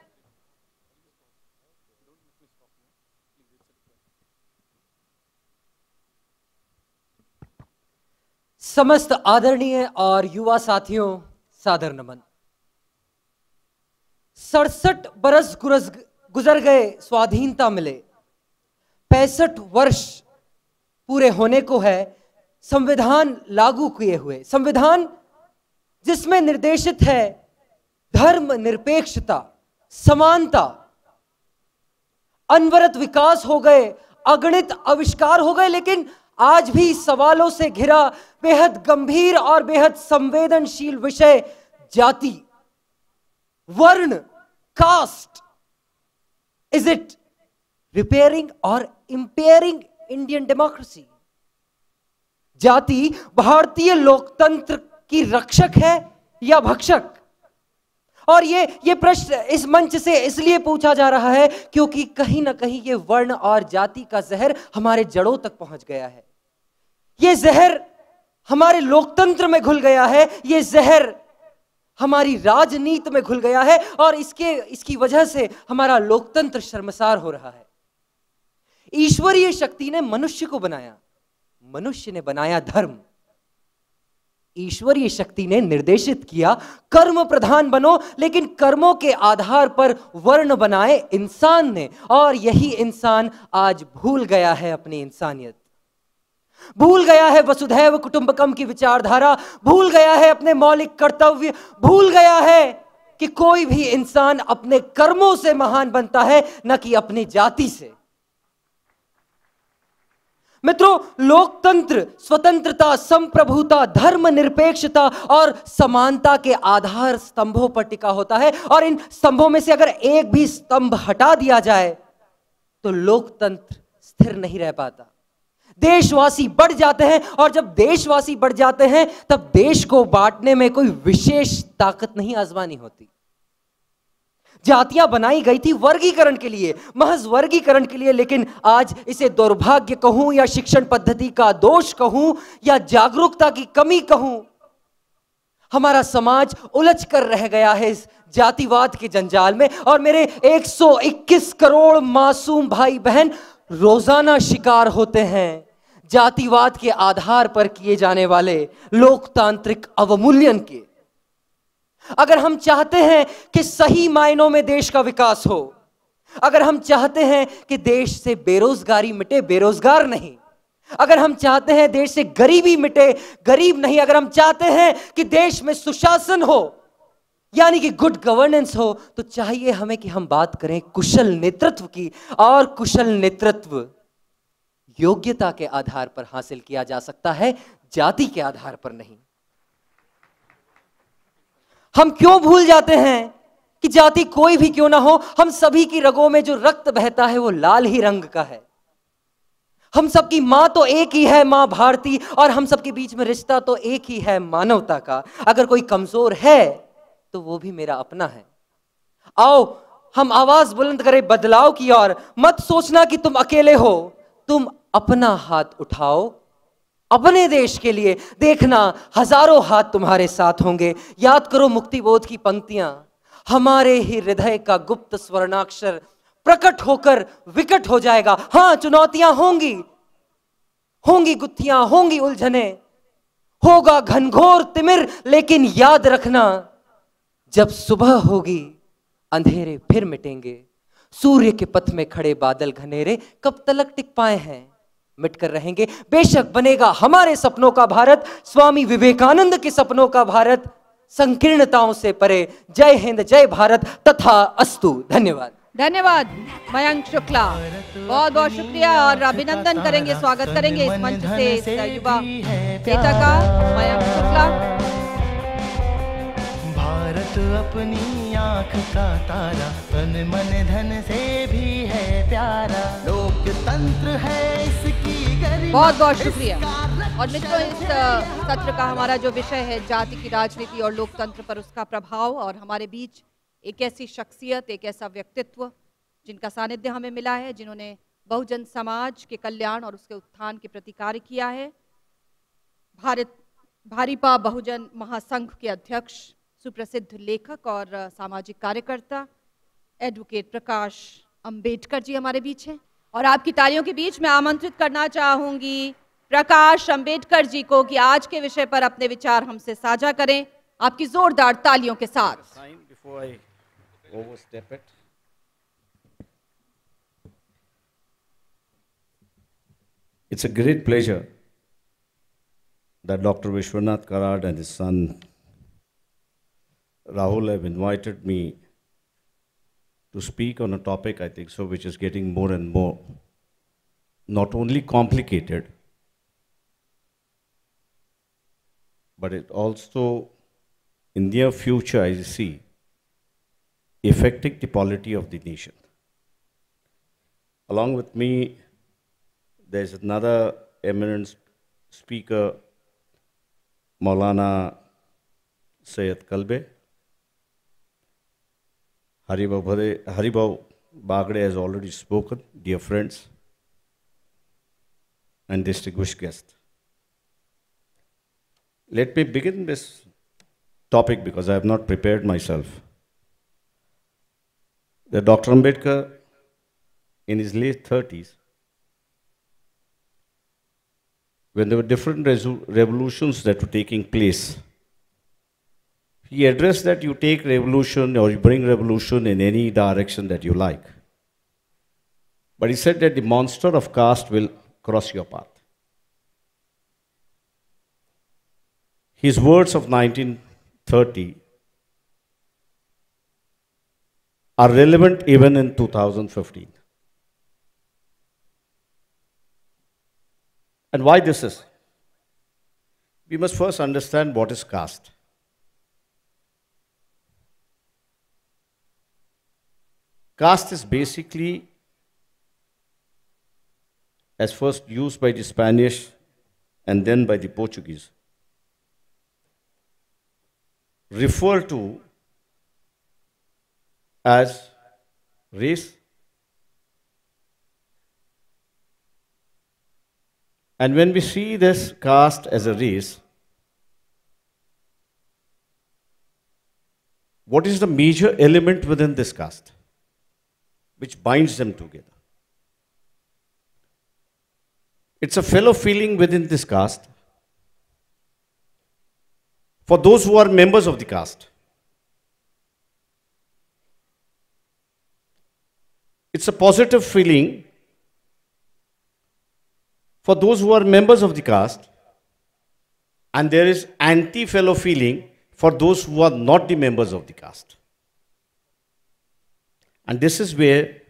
समस्त आदरणीय और युवा साथियों, सादर नमन। 67 बरस गुजर गए, स्वाधीनता मिले, 65 वर्ष पूरे होने को है संविधान लागू किए हुए। संविधान जिसमें निर्देशित है धर्म निरपेक्षता, समानता, अनवरत विकास हो गए, अगणित आविष्कार हो गए, लेकिन आज भी सवालों से घिरा बेहद गंभीर और बेहद संवेदनशील विषय जाति, वर्ण, कास्ट। इज इट रिपेयरिंग और इंपेयरिंग इंडियन डेमोक्रेसी? जाति भारतीय लोकतंत्र की रक्षक है या भक्षक? और ये प्रश्न इस मंच से इसलिए पूछा जा रहा है क्योंकि कहीं ना कहीं ये वर्ण और जाति का जहर हमारे जड़ों तक पहुंच गया है। ये जहर हमारे लोकतंत्र में घुल गया है, ये जहर हमारी राजनीति में घुल गया है और इसकी वजह से हमारा लोकतंत्र शर्मसार हो रहा है। ईश्वरीय शक्ति ने मनुष्य को बनाया, मनुष्य ने बनाया धर्म। ईश्वरीय शक्ति ने निर्देशित किया कर्म प्रधान बनो, लेकिन कर्मों के आधार पर वर्ण बनाए इंसान ने, और यही इंसान आज भूल गया है अपनी इंसानियत, भूल गया है वसुधैव कुटुंबकम की विचारधारा, भूल गया है अपने मौलिक कर्तव्य, भूल गया है कि कोई भी इंसान अपने कर्मों से महान बनता है, न कि अपनी जाति से। मित्रों, लोकतंत्र स्वतंत्रता, संप्रभुता, धर्म निरपेक्षता और समानता के आधार स्तंभों पर टिका होता है, और इन स्तंभों में से अगर एक भी स्तंभ हटा दिया जाए तो लोकतंत्र स्थिर नहीं रह पाता। देशवासी बढ़ जाते हैं, और जब देशवासी बढ़ जाते हैं तब देश को बांटने में कोई विशेष ताकत नहीं आजमानी होती। जातियां बनाई गई थी वर्गीकरण के लिए, महज वर्गीकरण के लिए, लेकिन आज इसे दुर्भाग्य कहूं या शिक्षण पद्धति का दोष कहूं या जागरूकता की कमी कहूं, हमारा समाज उलझ कर रह गया है इस जातिवाद के जंजाल में। और मेरे 121 करोड़ मासूम भाई बहन रोजाना शिकार होते हैं जातिवाद के आधार पर किए जाने वाले लोकतांत्रिक अवमूल्यन के। अगर हम चाहते हैं कि सही मायनों में देश का विकास हो, अगर हम चाहते हैं कि देश से बेरोजगारी मिटे, बेरोजगार नहीं, अगर हम चाहते हैं देश से गरीबी मिटे, गरीब नहीं, अगर हम चाहते हैं कि देश में सुशासन हो, यानी कि गुड गवर्नेंस हो, तो चाहिए हमें कि हम बात करें कुशल नेतृत्व की। और कुशल नेतृत्व योग्यता के आधार पर हासिल किया जा सकता है, जाति के आधार पर नहीं। हम क्यों भूल जाते हैं कि जाति कोई भी क्यों ना हो, हम सभी की रगों में जो रक्त बहता है वो लाल ही रंग का है। हम सबकी मां तो एक ही है, मां भारती, और हम सबके बीच में रिश्ता तो एक ही है, मानवता का। अगर कोई कमजोर है तो वो भी मेरा अपना है। आओ हम आवाज बुलंद करें बदलाव की ओर। मत सोचना कि तुम अकेले हो, तुम अपना हाथ उठाओ अपने देश के लिए, देखना हजारों हाथ तुम्हारे साथ होंगे। याद करो मुक्तिबोध की पंक्तियां, हमारे ही हृदय का गुप्त स्वर्णाक्षर प्रकट होकर विकट हो जाएगा। हां, चुनौतियां होंगी, होंगी गुत्थियां, होंगी उलझने, होगा घनघोर तिमिर, लेकिन याद रखना जब सुबह होगी अंधेरे फिर मिटेंगे। सूर्य के पथ में खड़े बादल घनेरे कब तलक टिक पाए हैं, मिटकर रहेंगे। बेशक बनेगा हमारे सपनों का भारत, स्वामी विवेकानंद के सपनों का भारत, संकीर्णताओं से परे। जय हिंद, जय भारत, तथा अस्तु। धन्यवाद। धन्यवाद मयंक शुक्ला, बहुत बहुत शुक्रिया और अभिनंदन करेंगे, स्वागत करेंगे इस मंच से इस युवा नेता का, मयंक शुक्ला। अपनी आँख का तारा, तन मन धन से भी है प्यारा। लोकतंत्र है इसकी गरिमा। बहुत बहुत शुक्रिया। और मित्रों, इस सत्र का हमारा जो विषय है जाति की राजनीति और लोकतंत्र पर उसका प्रभाव, और हमारे बीच एक ऐसी शख्सियत, एक ऐसा व्यक्तित्व जिनका सानिध्य हमें मिला है, जिन्होंने बहुजन समाज के कल्याण और उसके उत्थान के प्रति कार्य किया है। भारीपा बहुजन महासंघ के अध्यक्ष, सुप्रसिद्ध लेखक और सामाजिक कार्यकर्ता एडवोकेट प्रकाश अंबेडकर जी हमारे बीच हैं। और आपकी तालियों के बीच मैं आमंत्रित करना चाहूंगी प्रकाश अंबेडकर जी को कि आज के विषय पर अपने विचार हमसे साझा करें, आपकी जोरदार तालियों के साथ। It's a great pleasure that Dr. Vishwanath Karad and his son Rahul have invited me to speak on a topic, I think so, which is getting more and more not only complicated, but it also, in near future, I see, affecting the polity of the nation. Along with me, there's another eminent speaker, Maulana Syed Kalbe. Haribhav Bagde has already spoken, dear friends and distinguished guests. Let me begin this topic because I have not prepared myself. That Dr. Ambedkar, in his late 30s, when there were different revolutions that were taking place, he addressed that you take revolution or you bring revolution in any direction that you like. But he said that the monster of caste will cross your path. His words of 1930 are relevant even in 2015. And why this is? We must first understand what is caste. Caste is basically, as first used by the Spanish and then by the Portuguese, refer to as race. And when we see this caste as a race, what is the major element within this caste which binds them together? It's a fellow feeling within this caste for those who are members of the caste. It's a positive feeling for those who are members of the caste, and there is anti-fellow feeling for those who are not the members of the caste. And this is where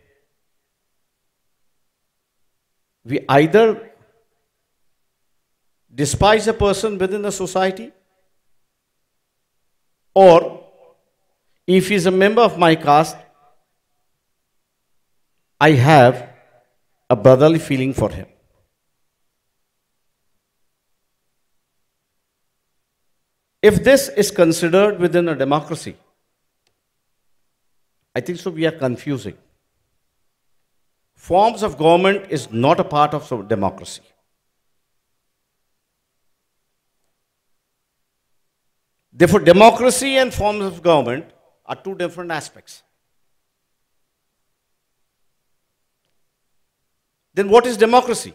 we either despise a person within a society, or if he is a member of my caste, I have a brotherly feeling for him. If this is considered within a democracy, I think so we are confusing. Forms of government is not a part of democracy. Therefore, democracy and forms of government are two different aspects. Then what is democracy?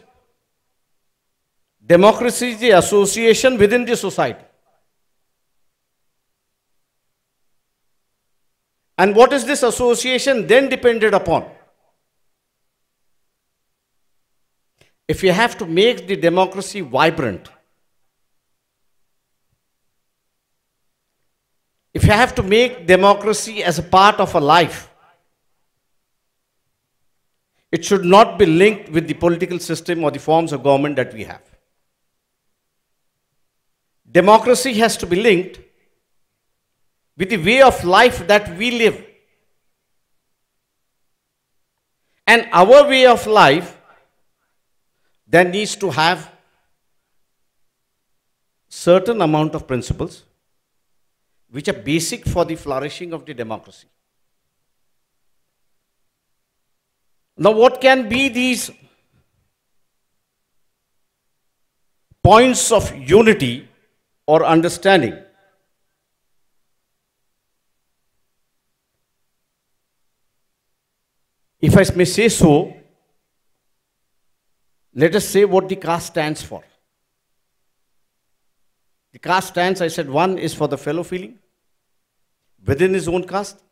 Democracy is the association within the society. And what is this association then depended upon? If you have to make the democracy vibrant, if you have to make democracy as a part of a life, it should not be linked with the political system or the forms of government that we have. Democracy has to be linked with the way of life that we live. And our way of life then needs to have certain amount of principles which are basic for the flourishing of the democracy. Now, what can be these points of unity or understanding? If I may say so, let us say what the caste stands for. The caste stands, I said, one is for the fellow feeling within his own caste.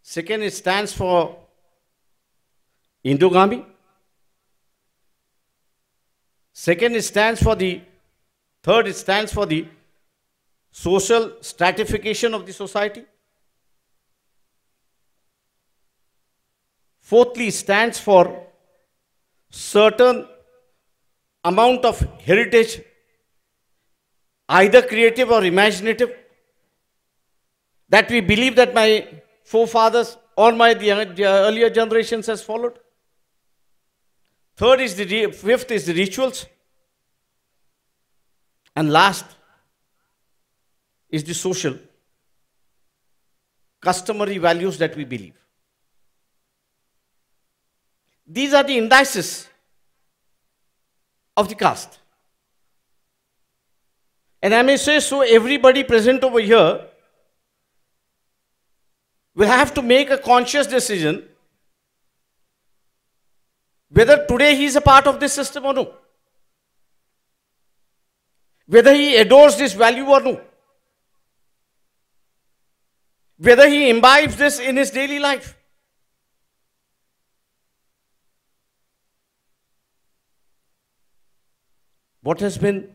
Second, it stands for endogamy. Second, it stands for the, third, it stands for the social stratification of the society. Fourthly, it stands for certain amount of heritage, either creative or imaginative, that we believe that my forefathers or the earlier generations has followed. Third is the, fifth is the rituals. And last is the social, customary values that we believe. These are the indices of the caste. And I may say so, everybody present over here will have to make a conscious decision whether today he is a part of this system or no. Whether he adores this value or no. Whether he imbibes this in his daily life. What has been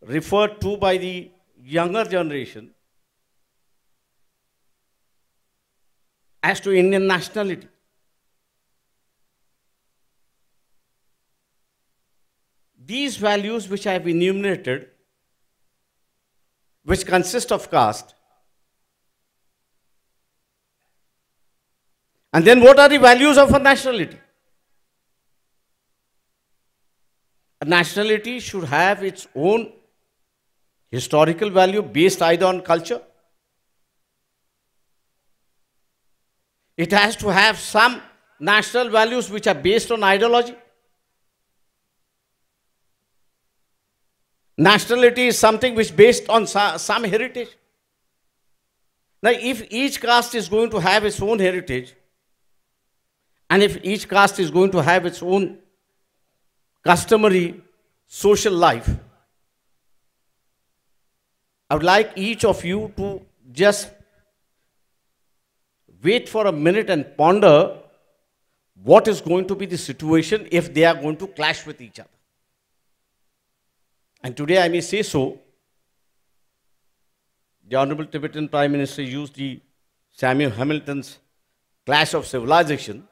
referred to by the younger generation as to Indian nationality. These values which I have enumerated, which consist of caste, and then what are the values of a nationality? A nationality should have its own historical value based either on culture. It has to have some national values which are based on ideology. Nationality is something which is based on some heritage. Now, if each caste is going to have its own heritage, and if each caste is going to have its own customary social life, I would like each of you to just wait for a minute and ponder what is going to be the situation if they are going to clash with each other. And today I may say so, the Honorable Tibetan Prime Minister used the Samuel Hamilton's clash of civilization.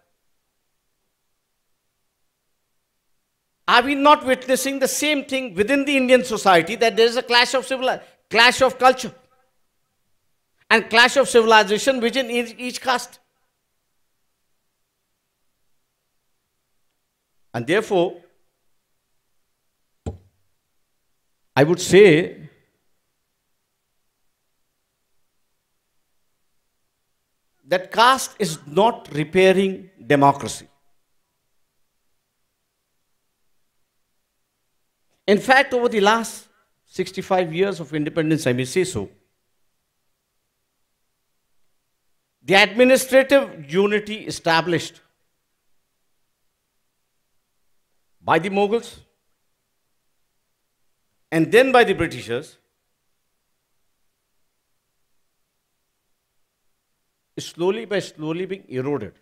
Are we not witnessing the same thing within the Indian society, that there is a clash of culture and clash of civilization within each caste? And therefore, I would say that caste is not repairing democracy. In fact, over the last 65 years of independence, I may say so, the administrative unity established by the Mughals and then by the Britishers is slowly being eroded.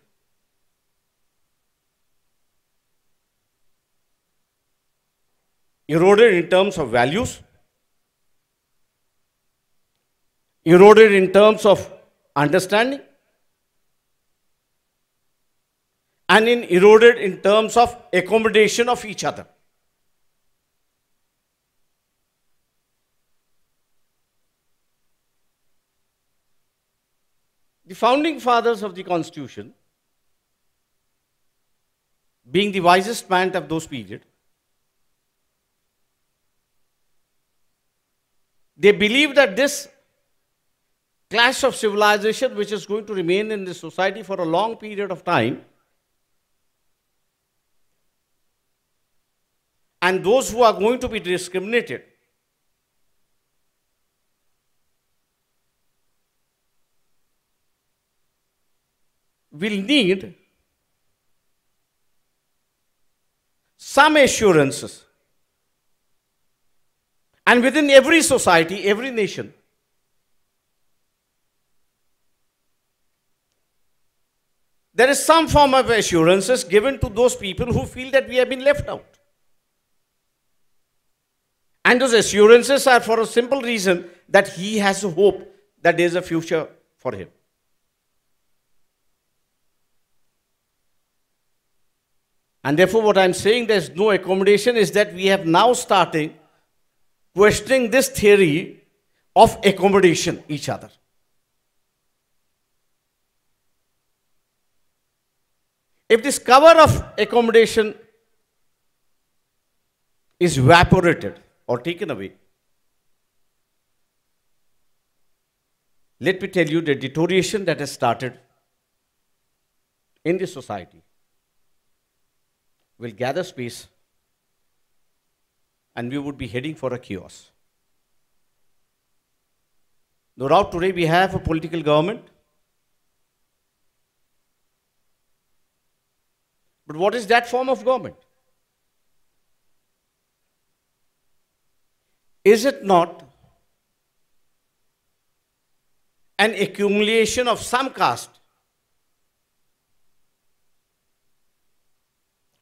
Eroded in terms of values, eroded in terms of understanding, and eroded in terms of accommodation of each other. The founding fathers of the Constitution, being the wisest man of those periods, they believed that this clash of civilization, which is going to remain in this society for a long period of time, and those who are going to be discriminated, will need some assurances. And within every society, every nation, there is some form of assurances given to those people who feel that we have been left out. And those assurances are for a simple reason that he has a hope that there is a future for him. And therefore, what I'm saying, there's no accommodation, is that we have now started questioning this theory of accommodation each other. If this cover of accommodation is evaporated or taken away, let me tell you the deterioration that has started in the society will gather space, and we would be heading for a chaos. No doubt today we have a political government, but what is that form of government? Is it not an accumulation of some caste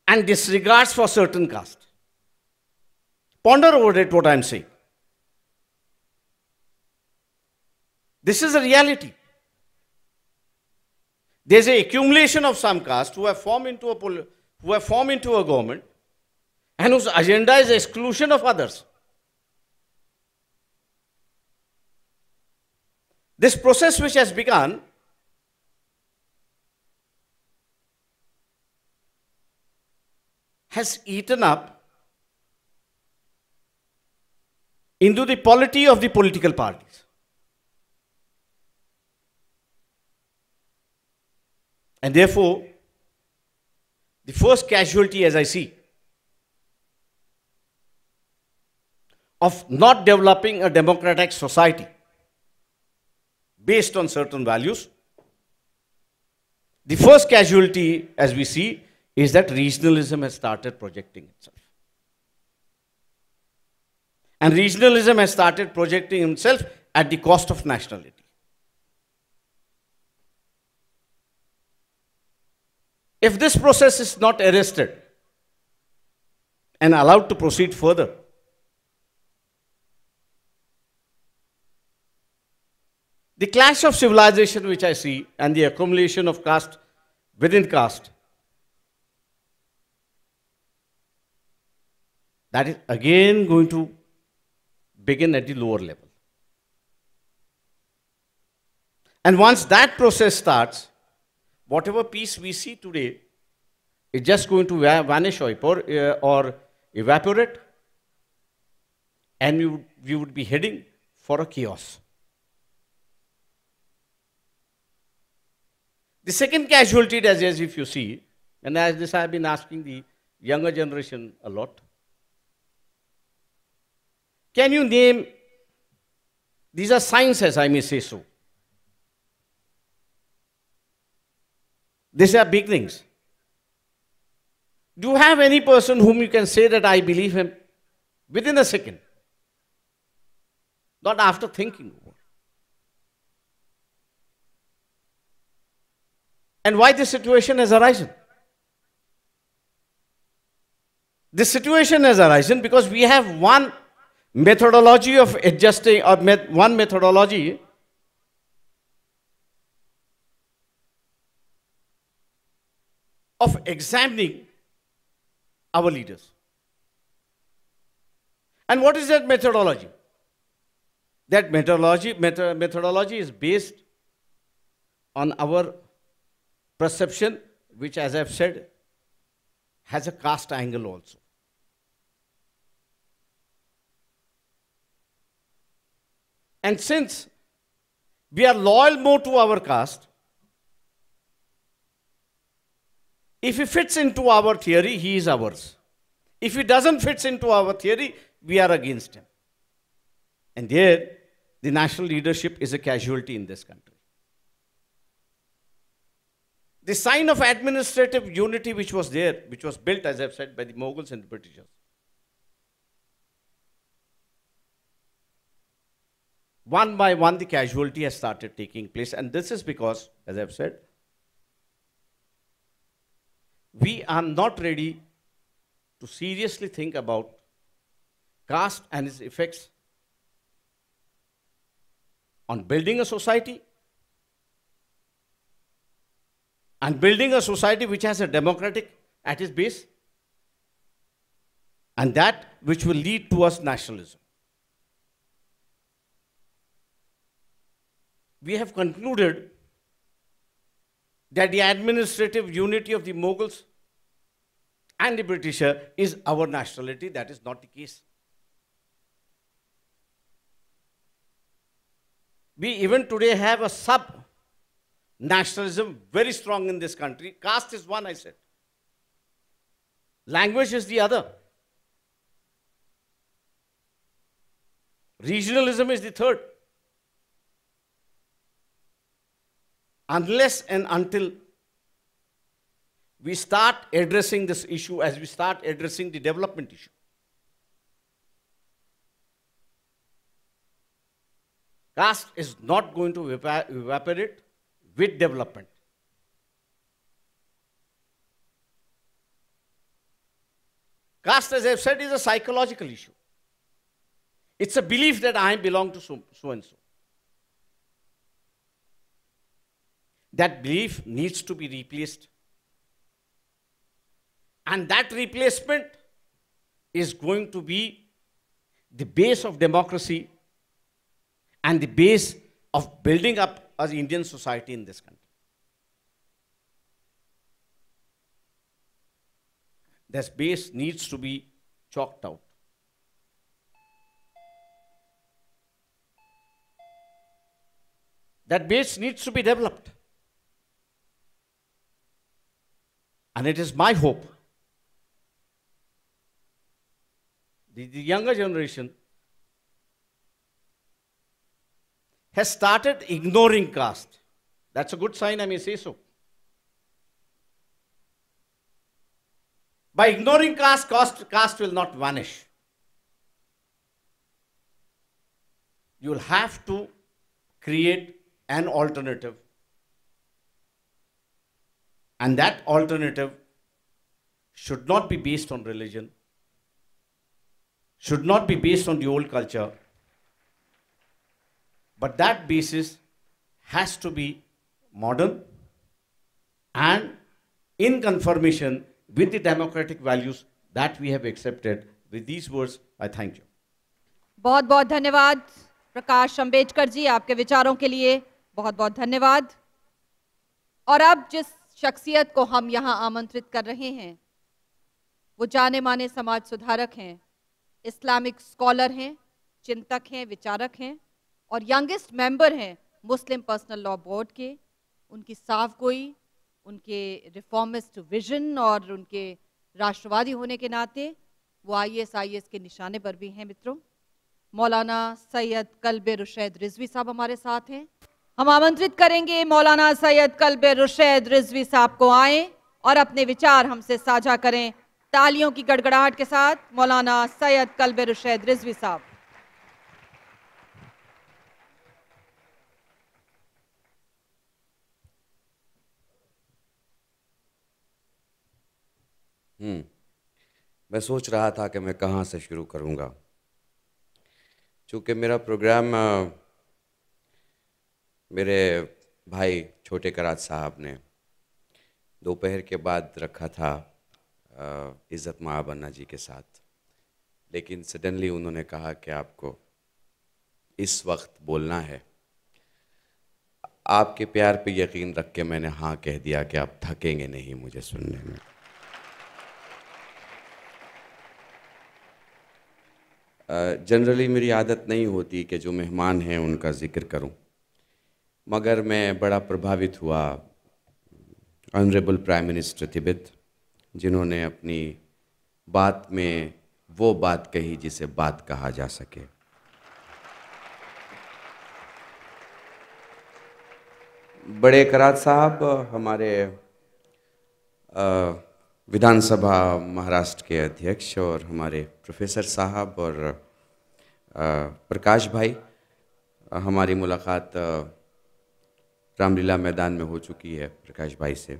and disregards for certain caste? Ponder over it, what I am saying. This is a reality. There is an accumulation of some caste who have formed into a government and whose agenda is exclusion of others. This process which has begun has eaten up into the polity of the political parties. And therefore, the first casualty, as I see, of not developing a democratic society based on certain values, the first casualty, as we see, is that regionalism has started projecting itself. And regionalism has started projecting itself at the cost of nationality. If this process is not arrested and allowed to proceed further, the clash of civilization which I see and the accumulation of caste within caste, that is again going to begin at the lower level. And once that process starts, whatever peace we see today is just going to vanish or evaporate, and we would be heading for a chaos. The second casualty, as if you see, and as this I have been asking the younger generation a lot, can you name, these are sciences, I may say so. These are beginnings. Do you have any person whom you can say that I believe him within a second? Not after thinking over. And why this situation has arisen? This situation has arisen because we have one methodology of adjusting, or one methodology of examining our leaders. And what is that methodology? That methodology is based on our perception, which, as I've said, has a caste angle also. And since we are loyal more to our caste, if he fits into our theory, he is ours. If he doesn't fit into our theory, we are against him. And there, the national leadership is a casualty in this country. The sign of administrative unity which was there, which was built, as I've said, by the Mughals and the Britishers, one by one the casualty has started taking place. And this is because, as I've said, we are not ready to seriously think about caste and its effects on building a society, and building a society which has a democratic at its base, and that which will lead towards nationalism. We have concluded that the administrative unity of the Mughals and the Britisher is our nationality. That is not the case. We even today have a sub-nationalism very strong in this country. Caste is one, I said. Language is the other. Regionalism is the third. Unless and until we start addressing this issue as we start addressing the development issue, caste is not going to evaporate with development. Caste, as I've said, is a psychological issue. It's a belief that I belong to so and so. That belief needs to be replaced. And that replacement is going to be the base of democracy and the base of building up an Indian society in this country. This base needs to be chalked out. That base needs to be developed. And it is my hope the younger generation has started ignoring caste. That's a good sign, I may say so. By ignoring caste, caste will not vanish. You will have to create an alternative. And that alternative should not be based on religion, should not be based on the old culture, but that basis has to be modern and in confirmation with the democratic values that we have accepted. With these words, I thank you. बहुत बहुत धन्यवाद प्रकाश अंबेडकर जी, आपके विचारों के लिए बहुत बहुत धन्यवाद। और अब जिस शख्सियत को हम यहाँ आमंत्रित कर रहे हैं वो जाने माने समाज सुधारक हैं, इस्लामिक स्कॉलर हैं, चिंतक हैं, विचारक हैं और यंगेस्ट मेंबर हैं मुस्लिम पर्सनल लॉ बोर्ड के। उनकी साफगोई, उनके रिफॉर्मिस्ट विजन और उनके राष्ट्रवादी होने के नाते वो IAS के निशाने पर भी हैं। मित्रों, मौलाना सैयद कल्बे रुशैद रिजवी साहब हमारे साथ हैं। हम आमंत्रित करेंगे मौलाना सैयद कल्बे रुशैद रिजवी साहब को आए और अपने विचार हमसे साझा करें। तालियों की गड़गड़ाहट के साथ मौलाना सैयद कल्बे रुशैद रिजवी साहब। मैं सोच रहा था कि मैं कहाँ से शुरू करूँगा, चूँकि मेरा प्रोग्राम मेरे भाई छोटे करात साहब ने दोपहर के बाद रखा था इज़्ज़त मआब अन्ना जी के साथ, लेकिन सडनली उन्होंने कहा कि आपको इस वक्त बोलना है। आपके प्यार पे यकीन रख के मैंने हाँ कह दिया कि आप थकेंगे नहीं मुझे सुनने में। जनरली मेरी आदत नहीं होती कि जो मेहमान हैं उनका जिक्र करूं, मगर मैं बड़ा प्रभावित हुआ ऑनरेबल प्राइम मिनिस्टर तिब्बत, जिन्होंने अपनी बात में वो बात कही जिसे बात कहा जा सके। बड़े करात साहब हमारे विधानसभा महाराष्ट्र के अध्यक्ष और हमारे प्रोफेसर साहब और प्रकाश भाई, हमारी मुलाकात रामलीला मैदान में हो चुकी है प्रकाश भाई से।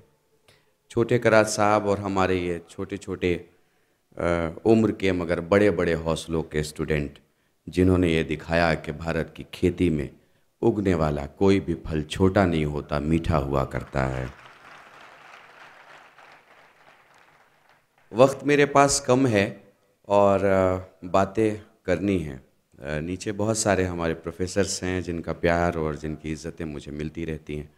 छोटे करात साहब और हमारे ये छोटे छोटे उम्र के मगर बड़े बड़े हौसलों के स्टूडेंट, जिन्होंने ये दिखाया कि भारत की खेती में उगने वाला कोई भी फल छोटा नहीं होता, मीठा हुआ करता है। वक्त मेरे पास कम है और बातें करनी हैं। नीचे बहुत सारे हमारे प्रोफेसर्स हैं जिनका प्यार और जिनकी इज़्ज़तें मुझे मिलती रहती हैं।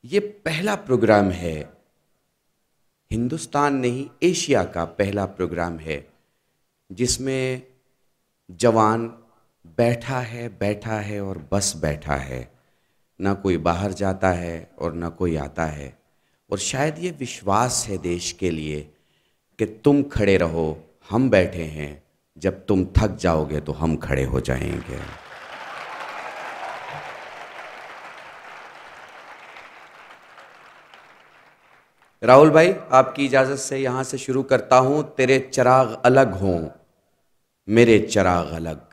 ये पहला प्रोग्राम है, हिंदुस्तान नहीं एशिया का पहला प्रोग्राम है जिसमें जवान बैठा है और बस बैठा है, ना कोई बाहर जाता है और ना कोई आता है। और शायद ये विश्वास है देश के लिए कि तुम खड़े रहो, हम बैठे हैं, जब तुम थक जाओगे तो हम खड़े हो जाएंगे। राहुल भाई, आपकी इजाज़त से यहाँ से शुरू करता हूँ। तेरे चिराग अलग हों, मेरे चिराग अलग।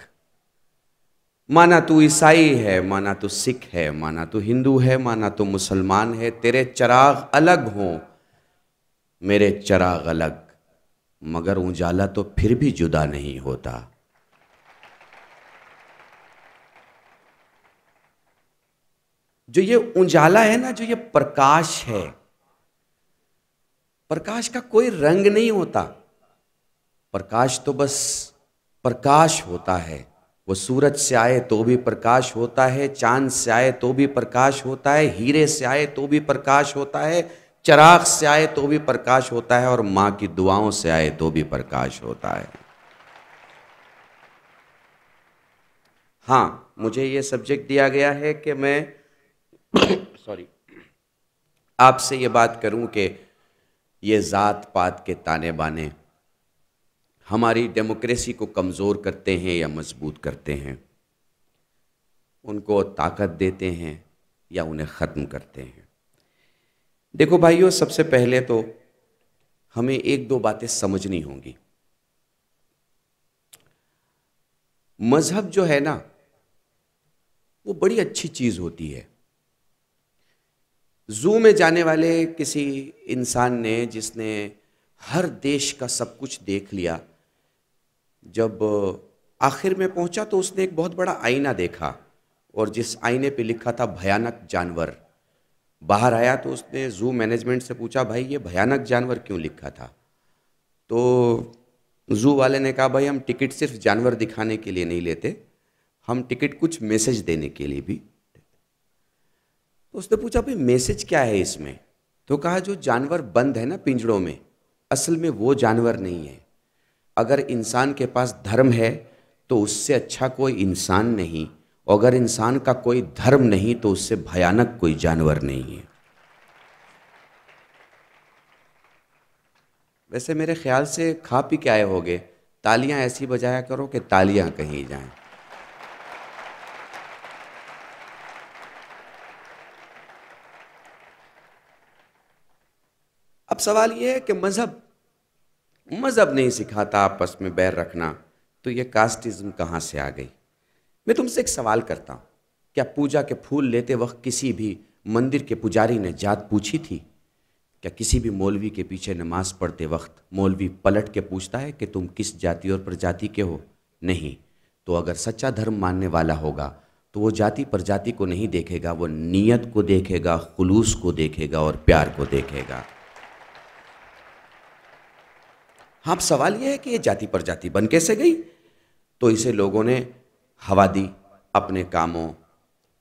माना तू ईसाई है, माना तू सिख है, माना तू हिंदू है, माना तू मुसलमान है, तेरे चिराग अलग हों, मेरे चिराग अलग, मगर उजाला तो फिर भी जुदा नहीं होता। जो ये उजाला है ना, जो ये प्रकाश है, प्रकाश का कोई रंग नहीं होता। प्रकाश तो बस प्रकाश होता है। वो सूरज से आए तो भी प्रकाश होता है, चांद से आए तो भी प्रकाश होता है, हीरे से आए तो भी प्रकाश होता है, चिराग से आए तो भी प्रकाश होता है, और माँ की दुआओं से आए तो भी प्रकाश होता है। हाँ, मुझे ये सब्जेक्ट दिया गया है कि मैं सॉरी आपसे ये बात करूं कि ये जात पात के ताने बाने हमारी डेमोक्रेसी को कमज़ोर करते हैं या मजबूत करते हैं, उनको ताकत देते हैं या उन्हें ख़त्म करते हैं। देखो भाइयों, सबसे पहले तो हमें एक दो बातें समझनी होंगी। मज़हब जो है ना, वो बड़ी अच्छी चीज़ होती है। ज़ू में जाने वाले किसी इंसान ने, जिसने हर देश का सब कुछ देख लिया, जब आखिर में पहुंचा तो उसने एक बहुत बड़ा आईना देखा, और जिस आईने पे लिखा था भयानक जानवर। बाहर आया तो उसने ज़ू मैनेजमेंट से पूछा, भाई ये भयानक जानवर क्यों लिखा था? तो ज़ू वाले ने कहा, भाई हम टिकट सिर्फ जानवर दिखाने के लिए नहीं लेते, हम टिकट कुछ मैसेज देने के लिए भी देते। तो उसने पूछा, भाई मैसेज क्या है इसमें? तो कहा, जो जानवर बंद है ना पिंजड़ों में, असल में वो जानवर नहीं है। अगर इंसान के पास धर्म है तो उससे अच्छा कोई इंसान नहीं, और अगर इंसान का कोई धर्म नहीं तो उससे भयानक कोई जानवर नहीं है। वैसे मेरे ख्याल से खा पी के आए होगे, तालियां ऐसी बजाया करो कि तालियां कहीं जाएं। अब सवाल यह है कि मज़हब नहीं सिखाता आपस में बैर रखना, तो ये कास्टिज्म कहाँ से आ गई? मैं तुमसे एक सवाल करता हूँ, क्या पूजा के फूल लेते वक्त किसी भी मंदिर के पुजारी ने जात पूछी थी? क्या किसी भी मौलवी के पीछे नमाज पढ़ते वक्त मौलवी पलट के पूछता है कि तुम किस जाति और प्रजाति के हो? नहीं। तो अगर सच्चा धर्म मानने वाला होगा तो वो जाति प्रजाति को नहीं देखेगा, वो नीयत को देखेगा, खुलूस को देखेगा और प्यार को देखेगा। हाँ, अब सवाल यह है कि ये जाति प्रजाति बन कैसे गई? तो इसे लोगों ने हवा दी अपने कामों,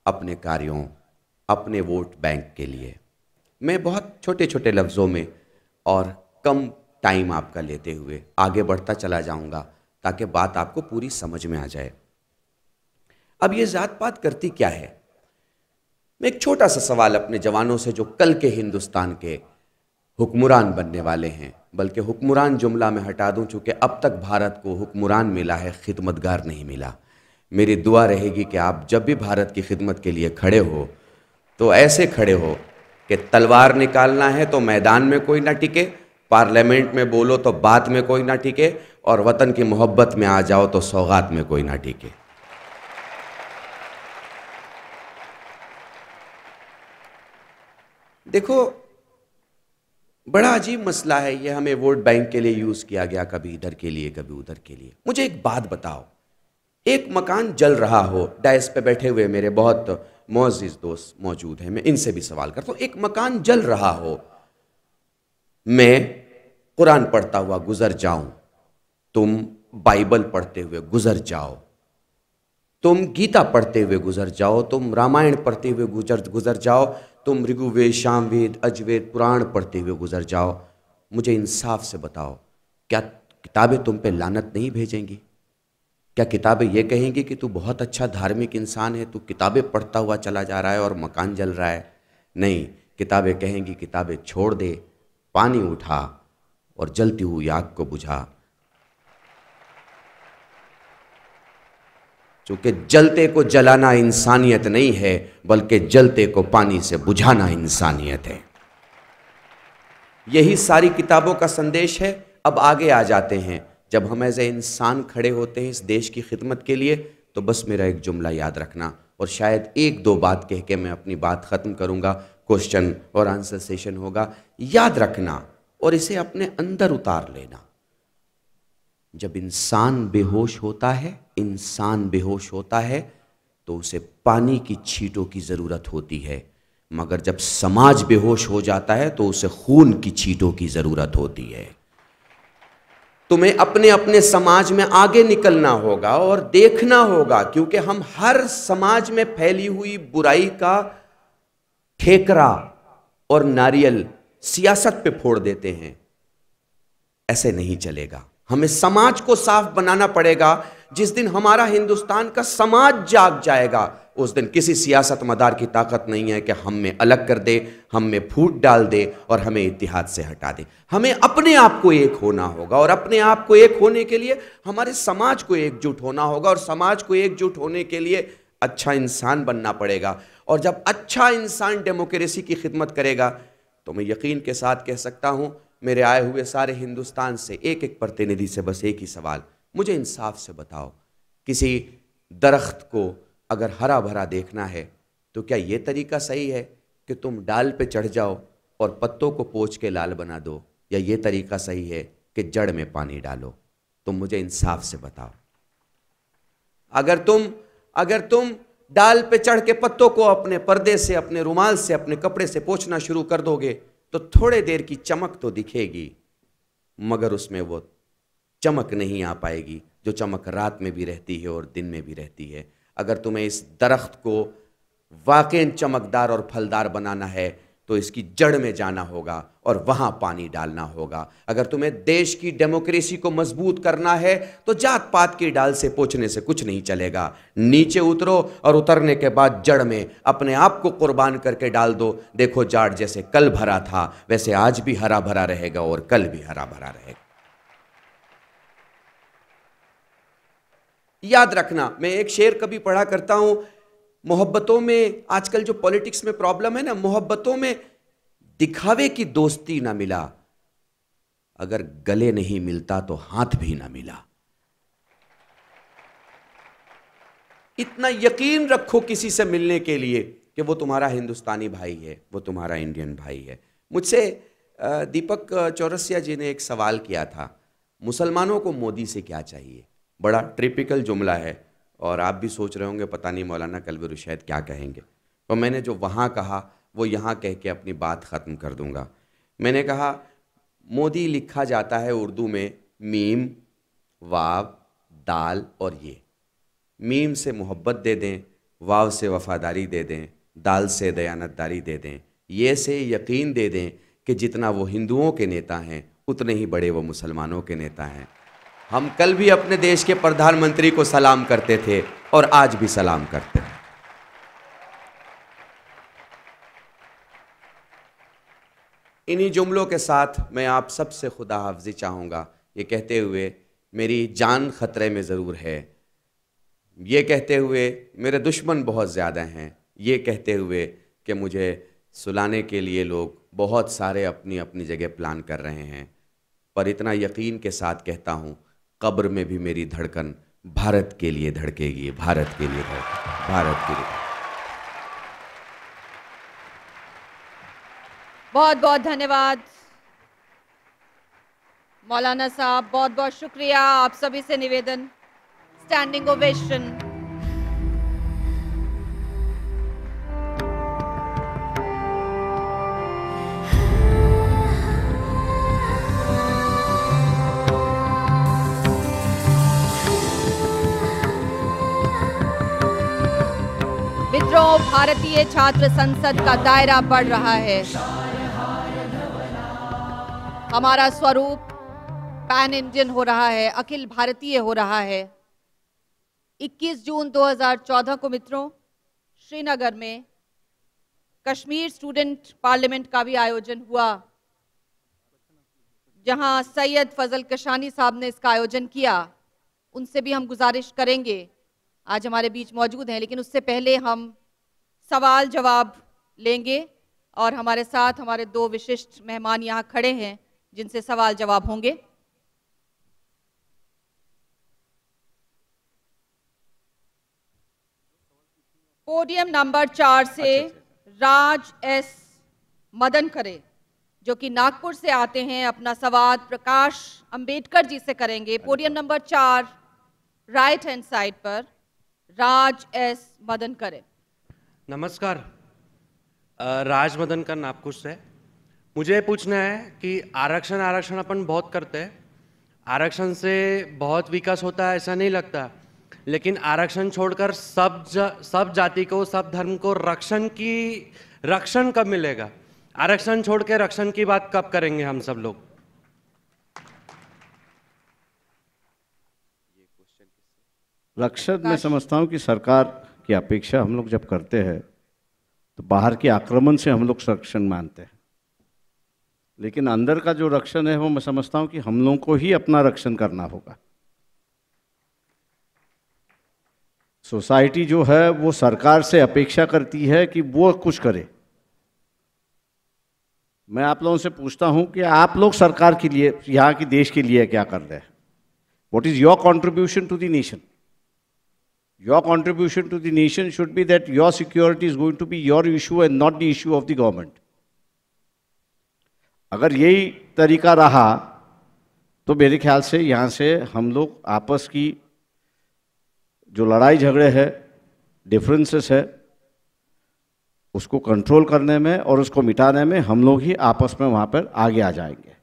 अपने कार्यों, अपने वोट बैंक के लिए। मैं बहुत छोटे छोटे लफ्ज़ों में और कम टाइम आपका लेते हुए आगे बढ़ता चला जाऊंगा ताकि बात आपको पूरी समझ में आ जाए। अब ये जात पात करती क्या है? मैं एक छोटा सा सवाल अपने जवानों से जो कल के हिंदुस्तान के हुक्मरान बनने वाले हैं, बल्कि हुक्मरान जुमला में हटा दूं, चूंकि अब तक भारत को हुक्मरान मिला है, खिदमतगार नहीं मिला। मेरी दुआ रहेगी कि आप जब भी भारत की खिदमत के लिए खड़े हो तो ऐसे खड़े हो कि तलवार निकालना है तो मैदान में कोई ना टिके, पार्लियामेंट में बोलो तो बात में कोई ना टिके, और वतन की मोहब्बत में आ जाओ तो सौगात में कोई ना टिके। देखो, बड़ा अजीब मसला है ये, हमें वोट बैंक के लिए यूज किया गया, कभी इधर के लिए कभी उधर के लिए। मुझे एक बात बताओ, एक मकान जल रहा हो, डायस पे बैठे हुए मेरे बहुत मोअज़्ज़िज़ दोस्त मौजूद हैं, मैं इनसे भी सवाल करता हूं। एक मकान जल रहा हो, मैं कुरान पढ़ता हुआ गुजर जाऊं, तुम बाइबल पढ़ते हुए गुजर जाओ, तुम गीता पढ़ते हुए गुजर जाओ, तुम रामायण पढ़ते हुए गुजर जाओ, तुम ऋग्वेद, सामवेद, अजवेद, पुराण पढ़ते हुए गुजर जाओ, मुझे इंसाफ से बताओ, क्या किताबें तुम पे लानत नहीं भेजेंगी? क्या किताबें ये कहेंगी कि तू बहुत अच्छा धार्मिक इंसान है, तू किताबें पढ़ता हुआ चला जा रहा है और मकान जल रहा है? नहीं, किताबें कहेंगी किताबें छोड़ दे, पानी उठा और जलती हुई आग को बुझा। क्योंकि जलते को जलाना इंसानियत नहीं है, बल्कि जलते को पानी से बुझाना इंसानियत है। यही सारी किताबों का संदेश है। अब आगे आ जाते हैं, जब हम एज ए इंसान खड़े होते हैं इस देश की खिदमत के लिए, तो बस मेरा एक जुमला याद रखना, और शायद एक दो बात कह के मैं अपनी बात ख़त्म करूँगा, क्वेश्चन और आंसर सेशन होगा। याद रखना और इसे अपने अंदर उतार लेना। जब इंसान बेहोश होता है, इंसान बेहोश होता है तो उसे पानी की छींटों की ज़रूरत होती है, मगर जब समाज बेहोश हो जाता है तो उसे खून की छींटों की ज़रूरत होती है। तुम्हें अपने अपने समाज में आगे निकलना होगा और देखना होगा, क्योंकि हम हर समाज में फैली हुई बुराई का ठेकरा और नारियल सियासत पे फोड़ देते हैं। ऐसे नहीं चलेगा। हमें समाज को साफ बनाना पड़ेगा। जिस दिन हमारा हिंदुस्तान का समाज जाग जाएगा, उस दिन किसी सियासत मदार की ताकत नहीं है कि हम में अलग कर दे, हम में फूट डाल दे और हमें इत्तेहाद से हटा दे। हमें अपने आप को एक होना होगा, और अपने आप को एक होने के लिए हमारे समाज को एकजुट होना होगा, और समाज को एकजुट होने के लिए अच्छा इंसान बनना पड़ेगा। और जब अच्छा इंसान डेमोक्रेसी की खिदमत करेगा, तो मैं यकीन के साथ कह सकता हूं, मेरे आए हुए सारे हिंदुस्तान से एक एक प्रतिनिधि से बस एक ही सवाल, मुझे इंसाफ से बताओ, किसी दरख्त को अगर हरा भरा देखना है तो क्या ये तरीका सही है कि तुम डाल पे चढ़ जाओ और पत्तों को पोंछ के लाल बना दो, या ये तरीका सही है कि जड़ में पानी डालो? तुम मुझे इंसाफ से बताओ। अगर तुम डाल पे चढ़ के पत्तों को अपने पर्दे से, अपने रुमाल से, अपने कपड़े से पोंछना शुरू कर दोगे तो थोड़े देर की चमक तो दिखेगी, मगर उसमें वो चमक नहीं आ पाएगी जो चमक रात में भी रहती है और दिन में भी रहती है। अगर तुम्हें इस दरख्त को वाकई चमकदार और फलदार बनाना है तो इसकी जड़ में जाना होगा और वहां पानी डालना होगा। अगर तुम्हें देश की डेमोक्रेसी को मजबूत करना है तो जात पात की डाल से पोंछने से कुछ नहीं चलेगा। नीचे उतरो और उतरने के बाद जड़ में अपने आप को कुर्बान करके डाल दो। देखो, जाड़ जैसे कल भरा था वैसे आज भी हरा भरा रहेगा और कल भी हरा भरा रहेगा। याद रखना, मैं एक शेर कभी पढ़ा करता हूं, मोहब्बतों में आजकल जो पॉलिटिक्स में प्रॉब्लम है ना, मोहब्बतों में दिखावे की दोस्ती ना मिला, अगर गले नहीं मिलता तो हाथ भी ना मिला। इतना यकीन रखो किसी से मिलने के लिए कि वो तुम्हारा हिंदुस्तानी भाई है, वो तुम्हारा इंडियन भाई है। मुझसे दीपक चौरसिया जी ने एक सवाल किया था, मुसलमानों को मोदी से क्या चाहिए? बड़ा ट्रिपिकल जुमला है और आप भी सोच रहे होंगे पता नहीं मौलाना कल्बे रुशैद क्या कहेंगे। तो मैंने जो वहाँ कहा वो यहाँ कह के अपनी बात ख़त्म कर दूँगा। मैंने कहा, मोदी लिखा जाता है उर्दू में मीम, वाव, दाल और ये। मीम से मोहब्बत दे दें, वाव से वफादारी दे दें, दाल से दयानतदारी दे दें, ये से यकीन दे दें कि जितना वो हिंदुओं के नेता हैं उतने ही बड़े वो मुसलमानों के नेता हैं। हम कल भी अपने देश के प्रधानमंत्री को सलाम करते थे और आज भी सलाम करते हैं। इन्हीं जुमलों के साथ मैं आप सबसे खुदा हाफ़िज़ी चाहूँगा, ये कहते हुए मेरी जान खतरे में ज़रूर है, ये कहते हुए मेरे दुश्मन बहुत ज़्यादा हैं, ये कहते हुए कि मुझे सुलाने के लिए लोग बहुत सारे अपनी अपनी जगह प्लान कर रहे हैं, पर इतना यकीन के साथ कहता हूँ, कब्र में भी मेरी धड़कन भारत के लिए धड़केगी, भारत के लिए धड़केगी, भारत के लिए। बहुत बहुत धन्यवाद मौलाना साहब, बहुत बहुत शुक्रिया। आप सभी से निवेदन, स्टैंडिंग ओवेशन। मित्रों, भारतीय छात्र संसद का दायरा बढ़ रहा है। हमारा स्वरूप पैन इंडियन हो रहा है, अखिल भारतीय हो रहा है। 21 जून 2014 को मित्रों श्रीनगर में कश्मीर स्टूडेंट पार्लियामेंट का भी आयोजन हुआ, जहां सैयद फजल कशानी साहब ने इसका आयोजन किया। उनसे भी हम गुजारिश करेंगे, आज हमारे बीच मौजूद हैं, लेकिन उससे पहले हम सवाल जवाब लेंगे और हमारे साथ हमारे दो विशिष्ट मेहमान यहाँ खड़े हैं जिनसे सवाल जवाब होंगे। पोडियम नंबर 4 से राज एस मदनकरे जो कि नागपुर से आते हैं, अपना सवाल प्रकाश अंबेडकर जी से करेंगे। Podium number 4 right hand side पर राज एस मदनकरे। नमस्कार, राज मदनकर नागपुर से। मुझे पूछना है कि आरक्षण अपन बहुत करते हैं, आरक्षण से बहुत विकास होता है ऐसा नहीं लगता, लेकिन आरक्षण छोड़कर सब जाति को, सब धर्म को रक्षण कब मिलेगा? आरक्षण छोड़ के रक्षण की बात कब करेंगे हम सब लोग? रक्षण मैं समझता हूँ कि सरकार की अपेक्षा हम लोग जब करते हैं तो बाहर के आक्रमण से हम लोग रक्षण मानते हैं, लेकिन अंदर का जो रक्षण है वो मैं समझता हूँ कि हम लोगों को ही अपना रक्षण करना होगा। सोसाइटी जो है वो सरकार से अपेक्षा करती है कि वो कुछ करे। मैं आप लोगों से पूछता हूँ कि आप लोग सरकार के लिए, यहाँ की देश के लिए क्या कर रहे हैं? What is your contribution to the nation? Your contribution to the nation should be that your security is going to be your issue and not the issue of the government. अगर यही तरीका रहा तो मेरे ख्याल से यहाँ से हम लोग आपस की जो लड़ाई झगड़े है, डिफरेंसेस है, उसको कंट्रोल करने में और उसको मिटाने में हम लोग ही आपस में वहाँ पर आगे आ जाएंगे।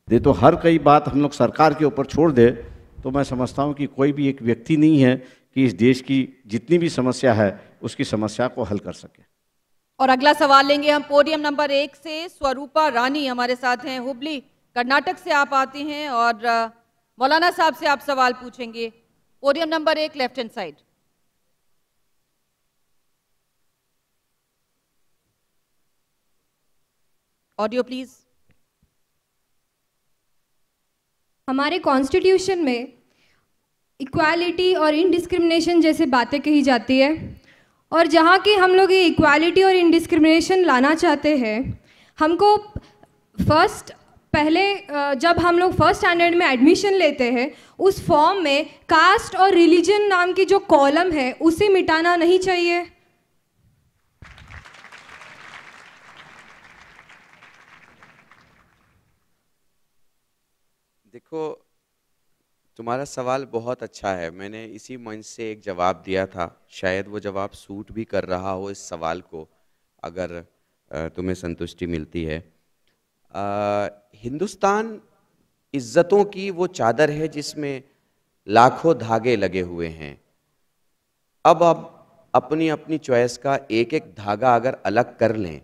ये तो हर कई बात हम लोग सरकार के ऊपर छोड़ दे तो मैं समझता हूँ कि कोई भी एक व्यक्ति नहीं है कि इस देश की जितनी भी समस्या है उसकी समस्या को हल कर सके। और अगला सवाल लेंगे हम पोडियम नंबर 1 से। स्वरूपा रानी हमारे साथ हैं, हुबली कर्नाटक से आप आती हैं और मौलाना साहब से आप सवाल पूछेंगे। Podium number 1 left hand side. Audio please. हमारे कॉन्स्टिट्यूशन में इक्वालिटी और इनडिस्क्रिमिनेशन जैसे बातें कही जाती है, और जहाँ की हम लोग ये इक्वालिटी और इनडिस्क्रिमिनेशन लाना चाहते हैं, हमको पहले जब हम लोग फर्स्ट स्टैंडर्ड में एडमिशन लेते हैं उस फॉर्म में कास्ट और रिलीजन नाम की जो कॉलम है उसे मिटाना नहीं चाहिए? देखो, तुम्हारा सवाल बहुत अच्छा है। मैंने इसी मंच से एक जवाब दिया था, शायद वो जवाब सूट भी कर रहा हो इस सवाल को, अगर तुम्हें संतुष्टि मिलती है। हिंदुस्तान इज्जतों की वो चादर है जिसमें लाखों धागे लगे हुए हैं। अब अपनी अपनी चॉइस का एक एक धागा अगर अलग कर लें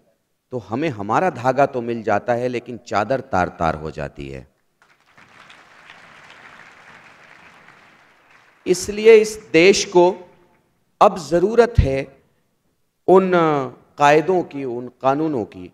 तो हमें हमारा धागा तो मिल जाता है, लेकिन चादर तार तार हो जाती है। इसलिए इस देश को अब ज़रूरत है उन कायदों की, उन कानूनों की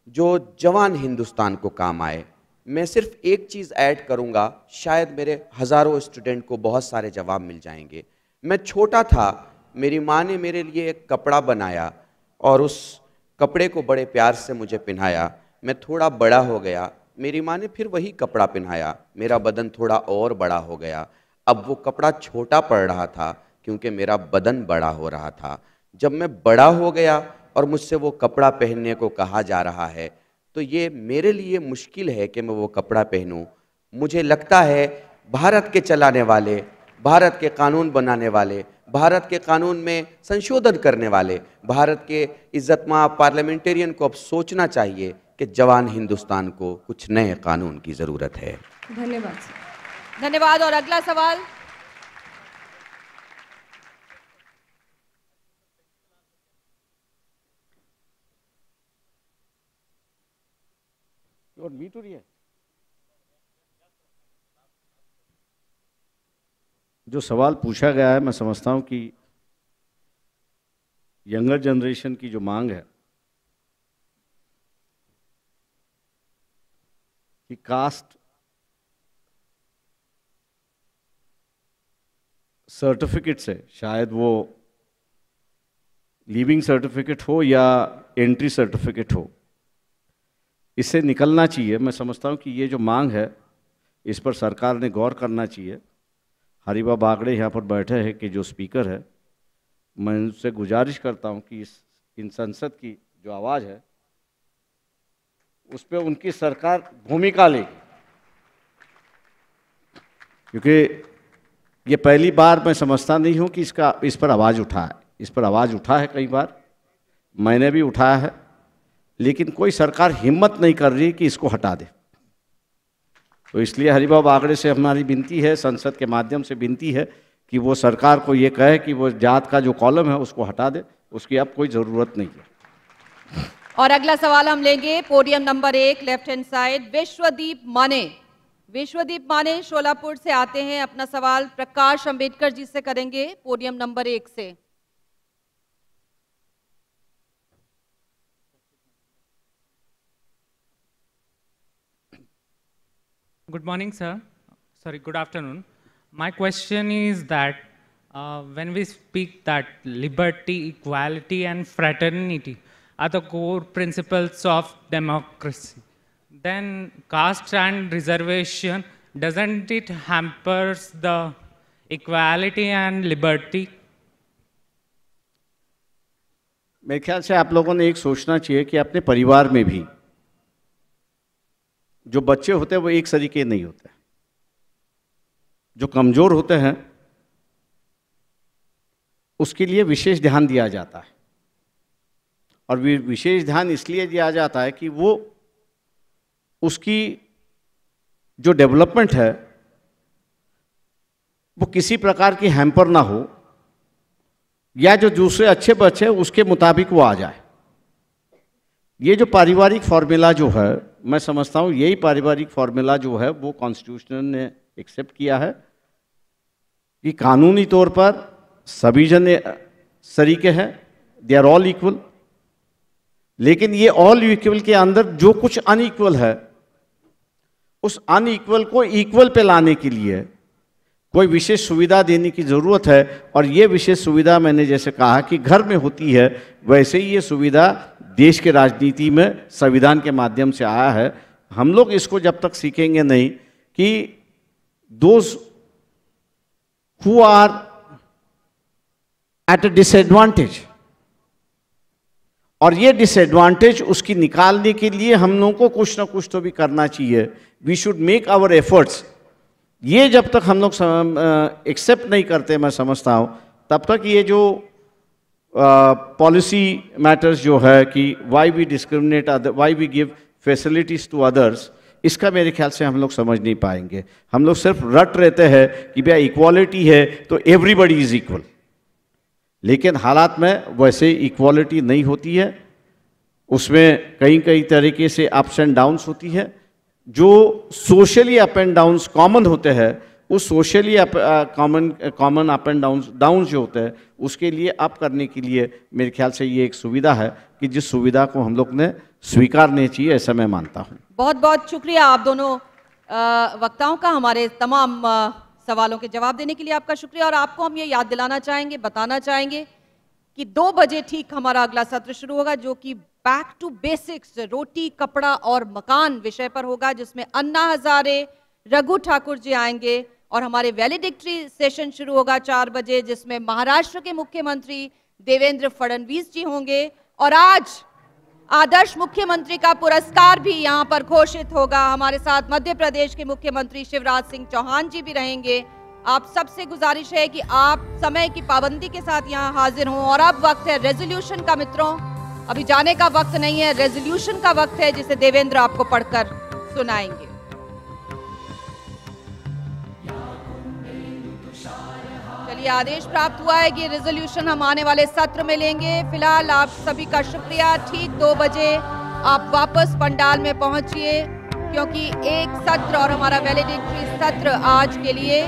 जो जवान हिंदुस्तान को काम आए। मैं सिर्फ एक चीज़ ऐड करूंगा, शायद मेरे हज़ारों स्टूडेंट को बहुत सारे जवाब मिल जाएंगे। मैं छोटा था, मेरी माँ ने मेरे लिए एक कपड़ा बनाया और उस कपड़े को बड़े प्यार से मुझे पहनाया। मैं थोड़ा बड़ा हो गया, मेरी माँ ने फिर वही कपड़ा पहनाया, मेरा बदन थोड़ा और बड़ा हो गया। अब वो कपड़ा छोटा पड़ रहा था क्योंकि मेरा बदन बड़ा हो रहा था। जब मैं बड़ा हो गया और मुझसे वो कपड़ा पहनने को कहा जा रहा है तो ये मेरे लिए मुश्किल है कि मैं वो कपड़ा पहनूं। मुझे लगता है भारत के चलाने वाले, भारत के कानून बनाने वाले, भारत के कानून में संशोधन करने वाले, भारत के इज्जतमाब पार्लियामेंटेरियन को अब सोचना चाहिए कि जवान हिंदुस्तान को कुछ नए कानून की ज़रूरत है। धन्यवाद। धन्यवाद। और अगला सवाल जो सवाल पूछा गया है, मैं समझता हूं कि यंगर जनरेशन की जो मांग है कि कास्ट सर्टिफिकेट से, शायद वो लिविंग सर्टिफिकेट हो या एंट्री सर्टिफिकेट हो, इससे निकलना चाहिए। मैं समझता हूँ कि ये जो मांग है इस पर सरकार ने गौर करना चाहिए। हरिबा बागड़े यहाँ पर बैठे हैं कि जो स्पीकर है, मैं उनसे गुजारिश करता हूँ कि इन संसद की जो आवाज़ है उस पर उनकी सरकार भूमिका ले, क्योंकि ये पहली बार मैं समझता नहीं हूँ कि इस पर आवाज़ उठा है। इस पर आवाज़ उठा है कई बार, मैंने भी उठाया है, लेकिन कोई सरकार हिम्मत नहीं कर रही कि इसको हटा दे। तो इसलिए हरिबा बागड़े से हमारी विनती है, संसद के माध्यम से विनती है कि वो सरकार को ये कहे कि वो जात का जो कॉलम है उसको हटा दे, उसकी अब कोई ज़रूरत नहीं है। और अगला सवाल हम लेंगे podium number 1, left hand side, Vishwadeep माने। विश्वदीप माने शोलापुर से आते हैं। अपना सवाल प्रकाश अंबेडकर जी से करेंगे, पोडियम नंबर 1 से। Good morning, sir. Sorry, good afternoon. My question is that when we speak that liberty, equality, and fraternity are the core principles of democracy, then caste and reservation, doesn't it hampers the equality and liberty? मेरे ख्याल से आप लोगों ने एक सोचना चाहिए कि अपने परिवार में भी जो बच्चे होते हैं वो एक तरीके नहीं होते। जो कमज़ोर होते हैं उसके लिए विशेष ध्यान दिया जाता है, और विशेष ध्यान इसलिए दिया जाता है कि वो उसकी जो डेवलपमेंट है वो किसी प्रकार की हैम्पर ना हो, या जो दूसरे अच्छे बच्चे उसके मुताबिक वो आ जाए। ये जो पारिवारिक फॉर्मूला जो है, मैं समझता हूँ यही पारिवारिक फॉर्मूला जो है वो कॉन्स्टिट्यूशन ने एक्सेप्ट किया है कि कानूनी तौर पर सभी जन सरीके हैं, दे आर ऑल इक्वल। लेकिन ये ऑल इक्वल के अंदर जो कुछ अनइक्वल है, उस अनइक्वल को इक्वल पे लाने के लिए कोई विशेष सुविधा देने की ज़रूरत है। और ये विशेष सुविधा मैंने जैसे कहा कि घर में होती है, वैसे ही ये सुविधा देश के राजनीति में संविधान के माध्यम से आया है। हम लोग इसको जब तक सीखेंगे नहीं कि those who are at a disadvantage, और ये डिसएडवांटेज उसकी निकालने के लिए हम लोगों को कुछ ना कुछ तो भी करना चाहिए। We should make our efforts. ये जब तक हम लोग एक्सेप्ट नहीं करते, मैं समझता हूँ, तब तक ये जो पॉलिसी मैटर्स जो है कि why we discriminate other, why we give facilities to others, इसका मेरे ख्याल से हम लोग समझ नहीं पाएंगे। हम लोग सिर्फ रट रहते हैं कि भैया इक्वालिटी है तो एवरीबडी इज इक्वल, लेकिन हालात में वैसे इक्वालिटी नहीं होती है, उसमें कई कई तरीके से अप्स एंड डाउन्स होती है। जो socially up and downs common होते हैं, उस socially common up and downs जो होते हैं, उसके लिए अप करने के लिए मेरे ख्याल से ये एक सुविधा है कि जिस सुविधा को हम लोग ने स्वीकारनी चाहिए, ऐसा मैं मानता हूँ। बहुत बहुत शुक्रिया आप दोनों वक्ताओं का, हमारे तमाम सवालों के जवाब देने के लिए आपका शुक्रिया। और आपको हम ये याद दिलाना चाहेंगे, बताना चाहेंगे कि 2 बजे ठीक हमारा अगला सत्र शुरू होगा, जो कि बैक टू बेसिक्स, रोटी कपड़ा और मकान विषय पर होगा, जिसमें अन्ना हजारे, रघु ठाकुर जी आएंगे और हमारे वैलिडिक्टरी सेशन शुरू होगा 4 बजे, जिसमें महाराष्ट्र के मुख्यमंत्री देवेंद्र फडणवीस जी होंगे। और आज आदर्श मुख्यमंत्री का पुरस्कार भी यहाँ पर घोषित होगा। हमारे साथ मध्य प्रदेश के मुख्यमंत्री शिवराज सिंह चौहान जी भी रहेंगे। आप सबसे गुजारिश है कि आप समय की पाबंदी के साथ यहाँ हाजिर हों। और अब वक्त है रेजोल्यूशन का मित्रों, अभी जाने का वक्त नहीं है, रेजोल्यूशन का वक्त है, जिसे देवेंद्र आपको पढ़कर सुनाएंगे। चलिए, आदेश प्राप्त हुआ है कि रेजोल्यूशन हम आने वाले सत्र में लेंगे। फिलहाल आप सभी का शुक्रिया। ठीक 2 बजे आप वापस पंडाल में पहुंचिए, क्योंकि एक सत्र और हमारा वैलिडिक्टरी सत्र आज के लिए,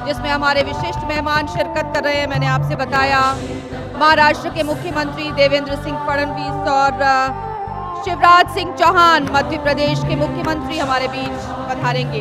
जिसमें हमारे विशिष्ट मेहमान शिरकत कर रहे हैं। मैंने आपसे बताया महाराष्ट्र के मुख्यमंत्री देवेंद्र सिंह फडणवीस और शिवराज सिंह चौहान मध्य प्रदेश के मुख्यमंत्री हमारे बीच पधारेंगे।